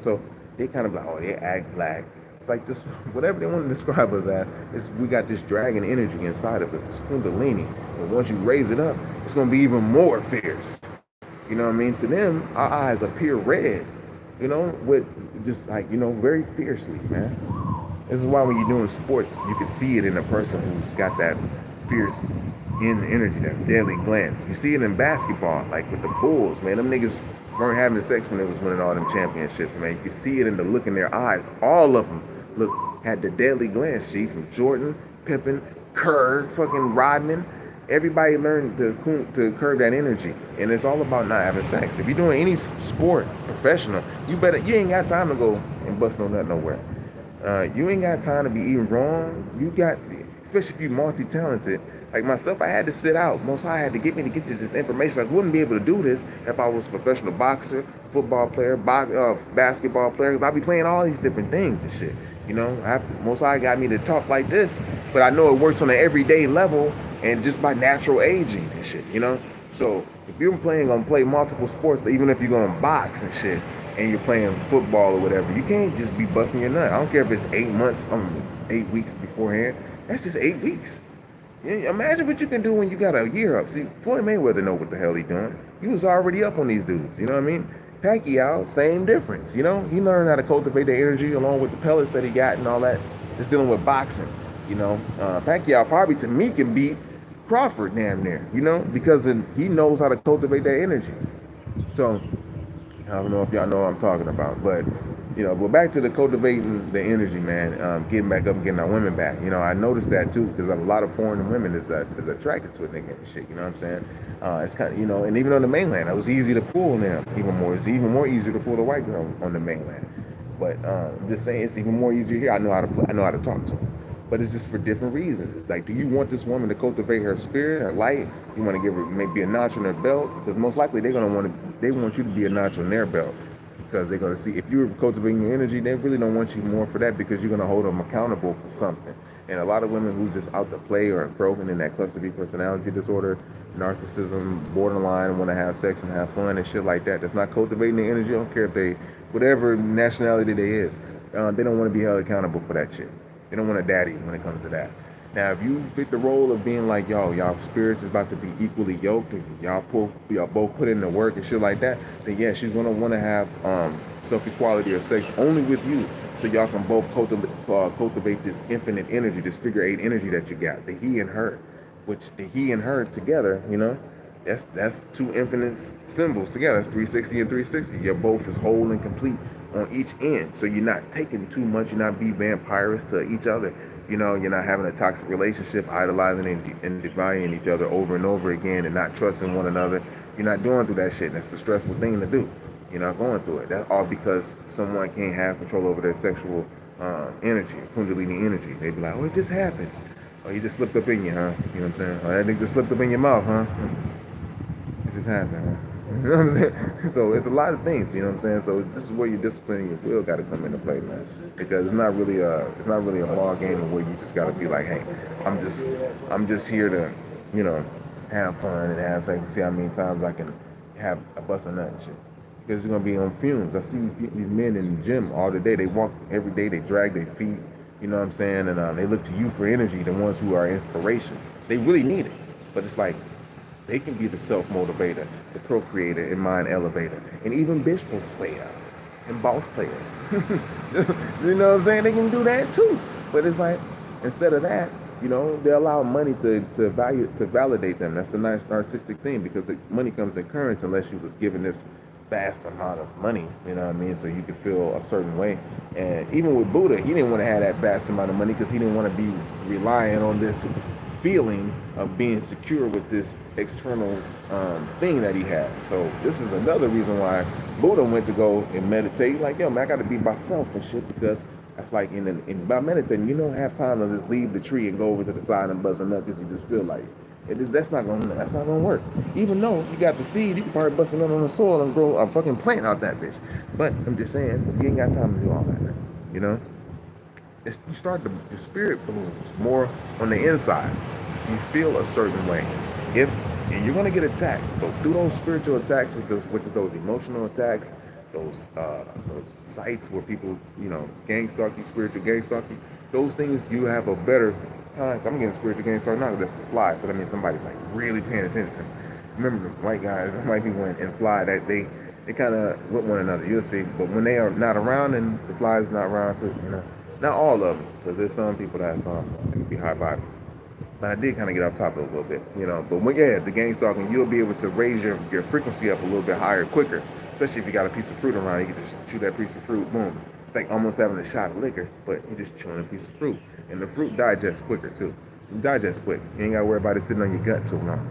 So they kind of like, oh, they act black. It's like this, whatever they want to describe us as, we got this dragon energy inside of us, this kundalini. But once you raise it up, it's gonna be even more fierce. You know what I mean? To them, our eyes appear red, with just like, very fiercely, man. This is why when you're doing sports, you can see it in a person who's got that fierce energy, that deadly glance. You see it in basketball, like with the Bulls, man. Them niggas weren't having sex when they was winning all them championships, man. You can see it in the look in their eyes. All of them had the deadly glance, from Jordan, Pippen, Kerr, fucking Rodman. Everybody learned to curb that energy, and it's all about not having sex. If you're doing any sport, professional, you ain't got time to go and bust no nut nowhere. You ain't got time to be eating wrong. Especially if you're multi-talented. Like myself, I had to sit out. Most I had to get this information. I wouldn't be able to do this if I was a professional boxer, football player, basketball player, because I'd be playing all these different things and shit. Most I got me to talk like this, but I know it works on an everyday level and just by natural aging and shit, So if you're gonna play multiple sports, even if you're gonna box and shit, and you're playing football or whatever, you can't just be busting your nut. I don't care if it's 8 months, 8 weeks beforehand. That's just 8 weeks. Imagine what you can do when you got a year up. See, Floyd Mayweather know what the hell he doing. He was already up on these dudes, you know what I mean? Pacquiao, same difference, He learned how to cultivate the energy along with the pellets that he got and all that. Just dealing with boxing, Pacquiao probably, to me, can beat Crawford damn near, because he knows how to cultivate that energy. So, I don't know if y'all know what I'm talking about, but but back to the cultivating the energy, man. Getting back up and getting our women back. I noticed that too, because a lot of foreign women is attracted to a nigga and shit. You know what I'm saying? It's kind of and even on the mainland, it was easy to pull them even more. It's even more easier to pull the white girl on the mainland. But I'm just saying, it's even more easier here. I know how to talk to them. But it's just for different reasons. It's like, do you want this woman to cultivate her spirit, her light? You want to give her maybe a notch on her belt? Because most likely they want you to be a notch on their belt. Because they're going to see, if you're cultivating your energy, they really don't want you more for that, because you're going to hold them accountable for something. And a lot of women who's just out to play or broken in that cluster B personality disorder, narcissism, borderline, want to have sex and have fun and shit like that, that's not cultivating the energy. I don't care if they, whatever nationality they is, they don't want to be held accountable for that shit. They don't want a daddy when it comes to that. Now, if you fit the role of being like, yo, y'all spirits is about to be equally yoked, and y'all both put in the work and shit like that, then yeah, she's gonna want to have self-equality or sex only with you, so y'all can both cultivate this infinite energy, this figure eight energy that you got, the he and her, which the he and her together, you know, that's two infinite symbols together. That's 360 and 360. You're both is whole and complete on each end. So you're not taking too much. You're not being vampires to each other. You know, you're not having a toxic relationship, idolizing and dividing each other over and over again and not trusting one another. You're not going through that shit. And that's the stressful thing to do. You're not going through it. That's all because someone can't have control over their sexual energy, kundalini energy. They be like, oh, it just happened. Oh, you just slipped up in you, huh? You know what I'm saying? Oh, that thing just slipped up in your mouth, huh? It just happened, huh? You know what I'm saying? So it's a lot of things, you know what I'm saying? So this is where your discipline and your will got to come into play, man. Because it's not really a ball game where you just got to be like, hey, I'm just here to, you know, have fun and have sex and see how many times I can have a bust a nut and shit. Because you're gonna be on fumes. I see these men in the gym all the day. They walk every day. They drag their feet. You know what I'm saying? And they look to you for energy. The ones who are inspiration, they really need it. But it's like they can be the self-motivator, the procreator, and mind elevator, and even bitch player and boss player. You know what I'm saying? They can do that too. But it's like instead of that, you know, they allow money to validate them. That's a nice narcissistic thing because the money comes in currents unless you was given this vast amount of money, you know what I mean? So you could feel a certain way. And even with Buddha, he didn't want to have that vast amount of money because he didn't want to be relying on this feeling of being secure with this external thing that he has. So this is another reason why Buddha went to go and meditate. Like, yo, man, I got to be myself and shit because that's like by meditating, you don't have time to just leave the tree and go over to the side and bust a nut because you just feel like that's not gonna work. Even though you got the seed, you can probably bust a nut on the soil and grow a fucking plant out that bitch. But I'm just saying, you ain't got time to do all that, man. You know, you start the spirit blooms more on the inside. You feel a certain way. And you're gonna get attacked, but through those spiritual attacks, which is those emotional attacks, those sites where people, you know, gang stalk you, spiritual gang stalk you, those things you have a better time. So I'm getting spiritual gang stalk now, that's the fly. So that means somebody's like really paying attention. Remember the white guys, white people and fly, that they kind of with one another. You'll see, but when they are not around and the fly is not around too, you know, not all of them, because there's some people that can be high vibe. But I did kind of get off topic a little bit, you know. But when the gang stalking, you'll be able to raise your frequency up a little bit higher quicker. Especially if you got a piece of fruit around, you can just chew that piece of fruit, boom. It's like almost having a shot of liquor, but you're just chewing a piece of fruit. And the fruit digests quicker too. You digest quick. You ain't gotta worry about it sitting on your gut too long.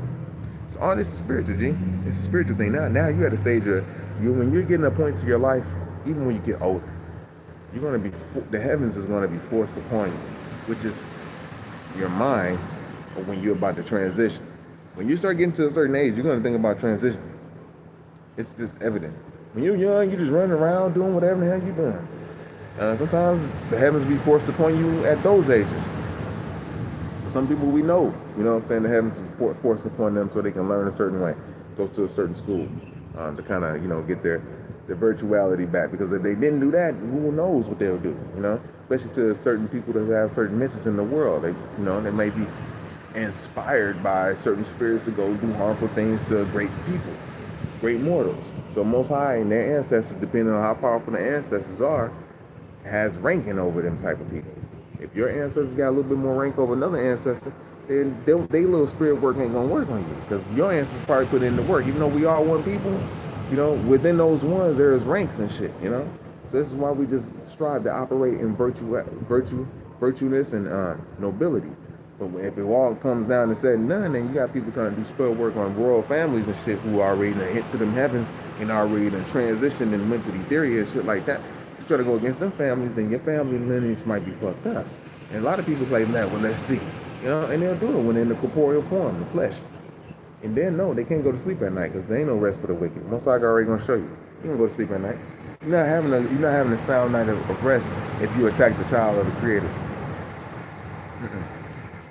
So all this is spiritual, G. It's a spiritual thing. Now you're at a stage of when you're getting a point to your life, even when you get older, you're gonna be the heavens is gonna be forced upon you, which is your mind. When you're about to transition, when you start getting to a certain age, you're gonna think about transition. It's just evident. When you're young, you just running around doing whatever the hell you're doing. Sometimes the heavens be forced upon you at those ages. Some people we know, you know what I'm saying, the heavens is forced upon them so they can learn a certain way, go to a certain school to kind of, you know, get their virtuality back. Because if they didn't do that, who knows what they'll do, you know? Especially to certain people that have certain missions in the world. They, you know, they may be inspired by certain spirits to go do harmful things to great people, great mortals. So Most High and their ancestors, depending on how powerful the ancestors are, has ranking over them type of people. If your ancestors got a little bit more rank over another ancestor, then they little spirit work ain't gonna work on you, because your ancestors probably put in the work. Even though we are one people, you know, within those ones there is ranks and shit, you know. So this is why we just strive to operate in virtueness and nobility. But if it all comes down to said and done, then you got people trying to do spell work on royal families and shit who already hit to them heavens and already transitioned and went to the ethereal and shit like that. You try to go against them families, then your family lineage might be fucked up. And a lot of people say, nah, well, let's see. You know, and they'll do it when they're in the corporeal form, the flesh. And then, no, they can't go to sleep at night because there ain't no rest for the wicked. Most likely already going to show you. You can go to sleep at night. You're not having a sound night of rest if you attack the child of the Creator.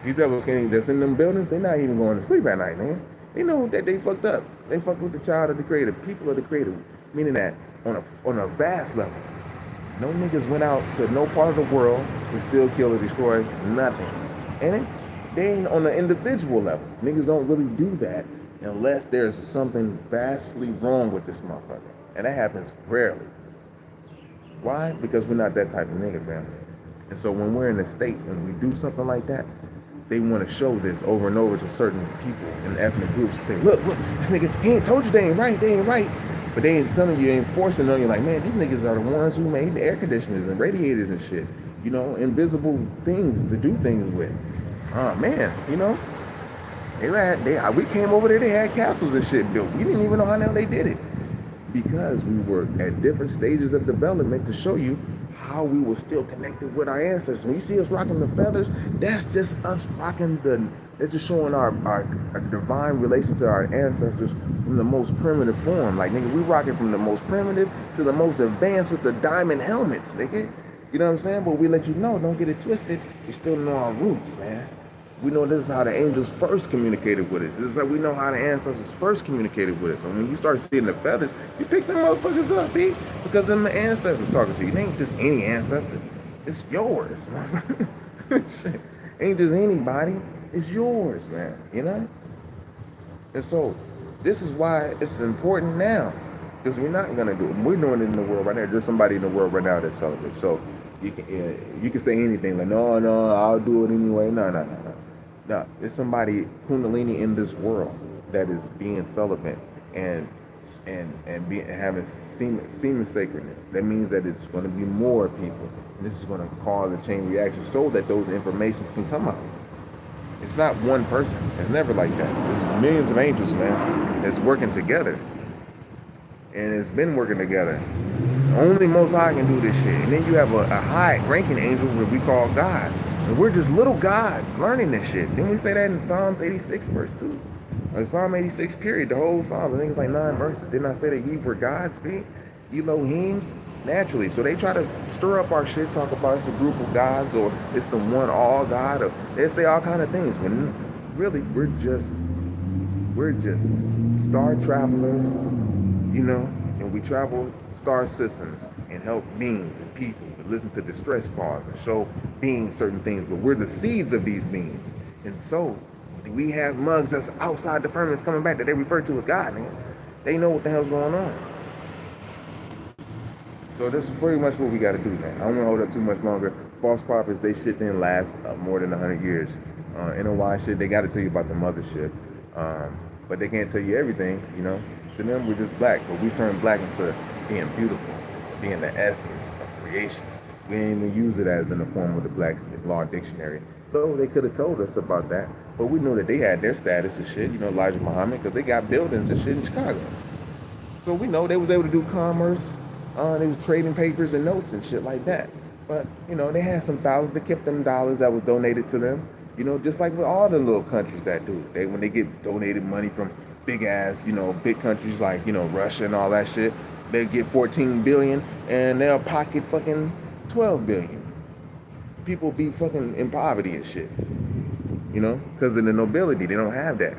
These devils that's in them buildings, they're not even going to sleep at night, man. They know that they fucked up. They fucked with the child of the Creator, people of the Creator, meaning that on a vast level. No niggas went out to no part of the world to steal, kill, or destroy nothing. And They ain't on the individual level. Niggas don't really do that unless there's something vastly wrong with this motherfucker. And that happens rarely. Why? Because we're not that type of nigga, man. And so when we're in a state and we do something like that, they want to show this over and over to certain people in ethnic groups. Say, look, this nigga, he ain't told you they ain't right. But they ain't telling you, ain't forcing on you like, man, these niggas are the ones who made the air conditioners and radiators and shit. You know, invisible things to do things with. Oh, man, you know. We came over there, they had castles and shit built. We didn't even know how the hell they did it. Because we were at different stages of development to show you how we were still connected with our ancestors. When you see us rocking the feathers, that's just us rocking it's just showing our divine relation to our ancestors from the most primitive form. Like, nigga, we rocking from the most primitive to the most advanced with the diamond helmets, nigga. You know what I'm saying? But we let you know, don't get it twisted. We still know our roots, man. We know this is how the angels first communicated with us. This is how we know how the ancestors first communicated with us. And when you start seeing the feathers, you pick them motherfuckers up, B. Because them the ancestors talking to you. They ain't just any ancestor. It's yours, motherfucker. Ain't just anybody. It's yours, man. You know? And so, this is why it's important now. Because we're not going to do it. We're doing it in the world right now. There's somebody in the world right now that's celibate. So, you can say anything. Like, no, I'll do it anyway. No. No, there's somebody kundalini in this world that is being celibate and having semen sacredness. That means that it's going to be more people. And this is going to cause a chain reaction so that those informations can come out. It's not one person. It's never like that. It's millions of angels, man, that's working together. And it's been working together. Only Most High can do this shit. And then you have a high-ranking angel that we call God. And we're just little gods learning this shit. Didn't we say that in Psalms 86 verse 2? Or Psalm 86 period, the whole Psalm. I think it's like 9 verses. Didn't I say that ye were gods, be? Elohims? Naturally. So they try to stir up our shit, talk about it's a group of gods, or it's the one all God, or they say all kind of things. But really, we're just star travelers, you know, and we travel star systems and help beings and people to listen to distress calls and show beings certain things, but we're the seeds of these beings. And so we have mugs that's outside the firmaments coming back that they refer to as God, man. They know what the hell's going on. So this is pretty much what we got to do, man. I don't want to hold up too much longer. False prophets, they shit didn't last more than 100 years. NOI shit, they got to tell you about the mothership. But they can't tell you everything, you know. To them, we're just black, but we turn black into being beautiful, being the essence of creation. We didn't even use it as in the form of the Black's Law Dictionary. Though they could have told us about that, but we knew that they had their status and shit, you know, Elijah Muhammad, because they got buildings and shit in Chicago. So we know they was able to do commerce. They was trading papers and notes and shit like that. But, you know, they had some thousands. They kept them dollars that was donated to them. You know, just like with all the little countries that do. When they get donated money from big ass, you know, big countries like, you know, Russia and all that shit, they get 14 billion and they'll pocket fucking 12 billion. People be fucking in poverty and shit, you know, because of the nobility. They don't have that,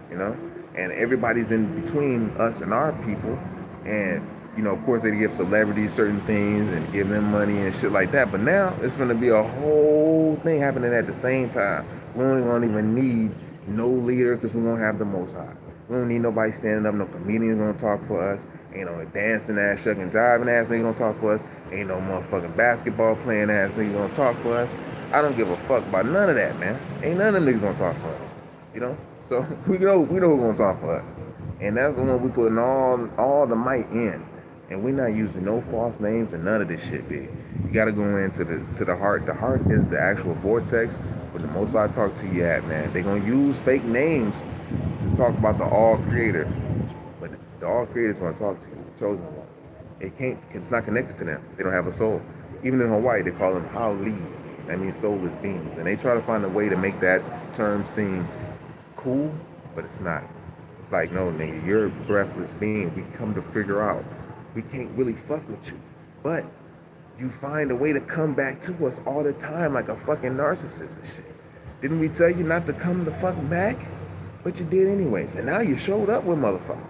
you know, and everybody's in between us and our people. And, you know, of course they give celebrities certain things and give them money and shit like that. But now it's going to be a whole thing happening at the same time. We don't even need no leader because we're going to have the Most High. We don't need nobody standing up. No comedians going to talk for us. Ain't no dancing ass, shucking, jiving ass nigga going to talk for us. Ain't no motherfucking basketball playing ass nigga going to talk for us. I don't give a fuck about none of that, man. Ain't none of them niggas going to talk for us. You know? So we know who's going to talk for us. And that's the one we putting all the might in. And we're not using no false names and none of this shit, big. You got to go into the heart. The heart is the actual vortex where the Most I talk to you at, man. They're going to use fake names to talk about the all creator. But the all creator is going to talk to you, the chosen ones. It's not connected to them. They don't have a soul. Even in Hawaii, they call them haoles. That means soulless beings. And they try to find a way to make that term seem cool, but it's not. It's like, no, nigga, you're a breathless being. We come to figure out. We can't really fuck with you. But you find a way to come back to us all the time like a fucking narcissist and shit. Didn't we tell you not to come the fuck back? But you did anyways. And now you showed up with motherfuckers.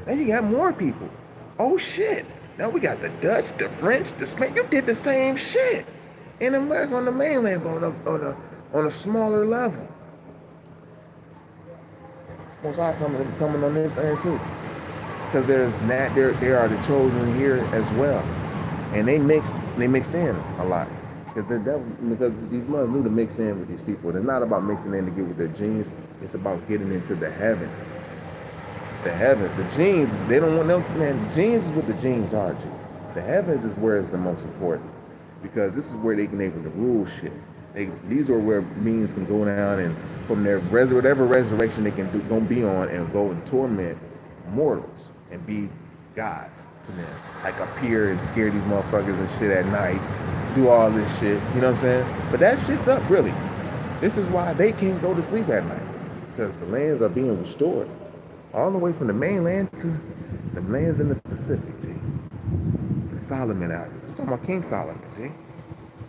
Now you got more people. Oh shit. Now we got the Dutch, the French, the Spanish. You did the same shit in America on the mainland, but on a smaller level. Most High coming on this end too. Because there are the chosen here as well. And they mixed in a lot. Because these mothers knew to mix in with these people. It's not about mixing in to get with their genes. It's about getting into the heavens. The heavens. The genes, they don't want them, man, the genes is what the genes are, G. The heavens is where it's the most important. Because this is where they can able to rule shit. These are where beings can go down and from their whatever resurrection they can go be on and go and torment mortals and be gods to them. Like appear and scare these motherfuckers and shit at night. Do all this shit. You know what I'm saying? But that shit's up, really. This is why they can't go to sleep at night. Because the lands are being restored. All the way from the mainland to the lands in the Pacific, G. The Solomon Islands. We're talking about King Solomon, G.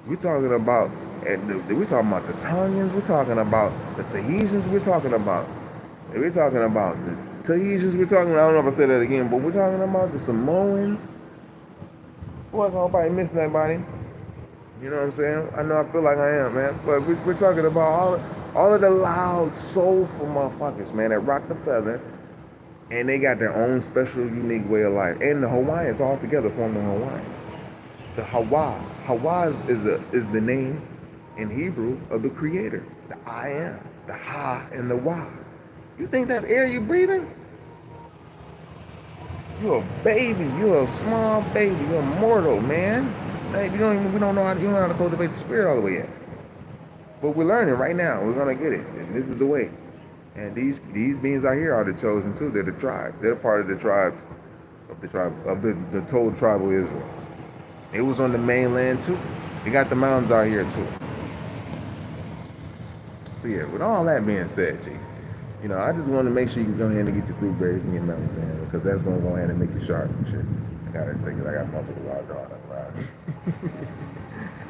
We're talking about the Tongans. We're talking about the Tahitians. We're talking about the Tahitians. We're talking. I don't know if I said that again, but we're talking about the Samoans. Well, I hope I ain't missing anybody. You know what I'm saying? I know I feel like I am, man. But we're talking about all of the loud, soulful motherfuckers, man, that rock the feather, and they got their own special, unique way of life. And the Hawaiians all together form the Hawaiians. The Hawa. Hawa is the name in Hebrew of the Creator. The I am, the Ha, and the Wa. You think that's air you breathing? You're a baby. You're a small baby. You're mortal, man. We don't know how to cultivate the spirit all the way yet. But we're learning right now. We're gonna get it. And this is the way. And these beings out here are the chosen too. They're the tribe. They're part of the tribes of the total tribe of Israel. It was on the mainland too. They got the mountains out here too. So yeah, with all that being said, G, you know, I just want to make sure you can go ahead and get your fruit berries and your melons in, because that's gonna go ahead and make you sharp and shit. I gotta say, because I got multiple large drawing up around.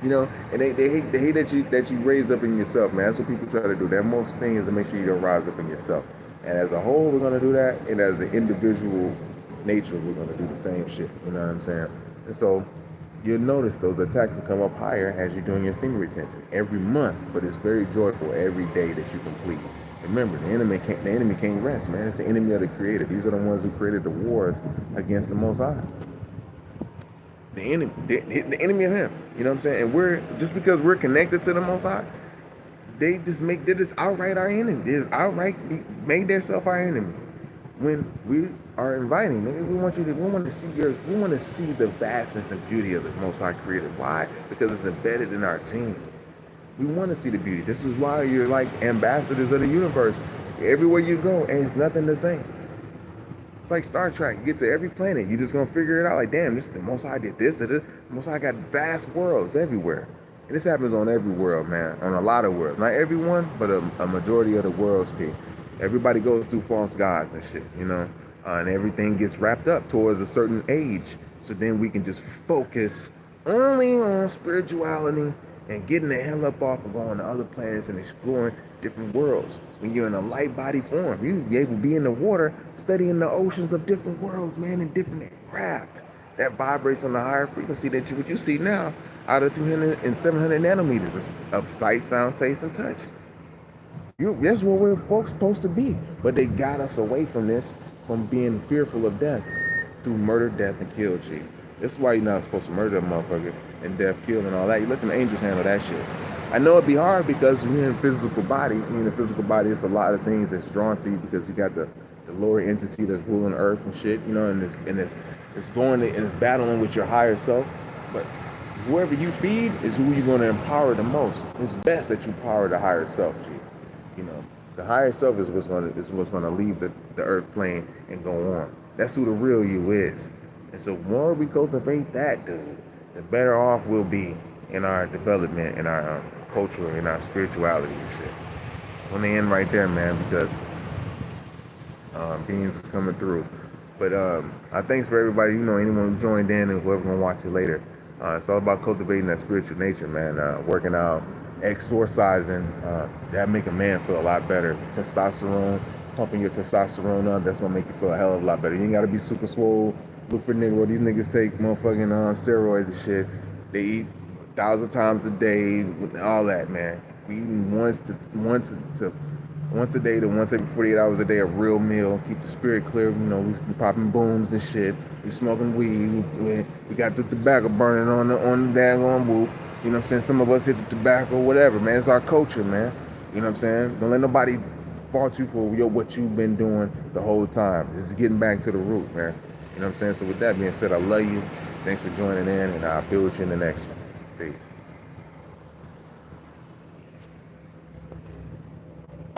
You know, and they hate that you raise up in yourself, man. That's what people try to do. Their most thing is to make sure you don't rise up in yourself. And as a whole, we're gonna do that, and as an individual nature, we're gonna do the same shit. You know what I'm saying? And so you'll notice those attacks will come up higher as you're doing your semen retention every month, but it's very joyful every day that you complete. Remember, the enemy can't rest, man. It's the enemy of the Creator. These are the ones who created the wars against the Most High. The enemy of Him. You know what I'm saying? And we're just because we're connected to the Most High, they just outright our enemy. They just outright made themselves our enemy. When we are inviting, we want to see the vastness and beauty of the Most High Creator. Why? Because it's embedded in our gene. We want to see the beauty. This is why you're like ambassadors of the universe. Everywhere you go, and it's nothing the same. It's like Star Trek. You get to every planet, you're just gonna figure it out. Like, damn, the Most High did this. The Most High got vast worlds everywhere. And this happens on every world, man. On a lot of worlds. Not everyone, but a majority of the worlds, everybody goes through false gods and shit, you know? And everything gets wrapped up towards a certain age. So then we can just focus only on spirituality and getting the hell up off of going to other planets and exploring different worlds. When you're in a light body form, you be able to be in the water, studying the oceans of different worlds, man, and different craft that vibrates on the higher frequency that what you see now out of 300 and 700 nanometers of sight, sound, taste, and touch. That's where we're folks supposed to be. But they got us away from this, from being fearful of death through murder, death, and kill, G. This is why you're not supposed to murder a motherfucker and death, kill, and all that. You let them angels handle that shit. I know it'd be hard because you're in a physical body. I mean, the physical body is a lot of things that's drawn to you because you got the lower entity that's ruling earth and shit, you know, and it's battling with your higher self. But whoever you feed is who you're going to empower the most. It's best that you power the higher self, G. You know, the higher self is what's going to leave the earth plane and go on. That's who the real you is. And so the more we cultivate that, dude, the better off we'll be in our development, in our culture, in our spirituality and shit. On the end right there, man, because beings is coming through. But I thanks for everybody, you know, anyone who joined in and whoever gonna watch it later. It's all about cultivating that spiritual nature, man. Working out, exorcising, that make a man feel a lot better. Testosterone, pumping your testosterone up, that's gonna make you feel a hell of a lot better. You ain't gotta be super swole. Look for niggas where these niggas take motherfucking steroids and shit. They eat 1,000 times a day, all that, man. We eating once to once a day to once every 48 hours a day, a real meal. Keep the spirit clear. You know, we popping booms and shit. We smoking weed. We got the tobacco burning on the daggone whoop. You know what I'm saying? Some of us hit the tobacco, whatever, man. It's our culture, man. You know what I'm saying? Don't let nobody fault you for what you've been doing the whole time. This is getting back to the root, man. You know what I'm saying? So with that being said, I love you. Thanks for joining in, and I'll be with you in the next one. Peace.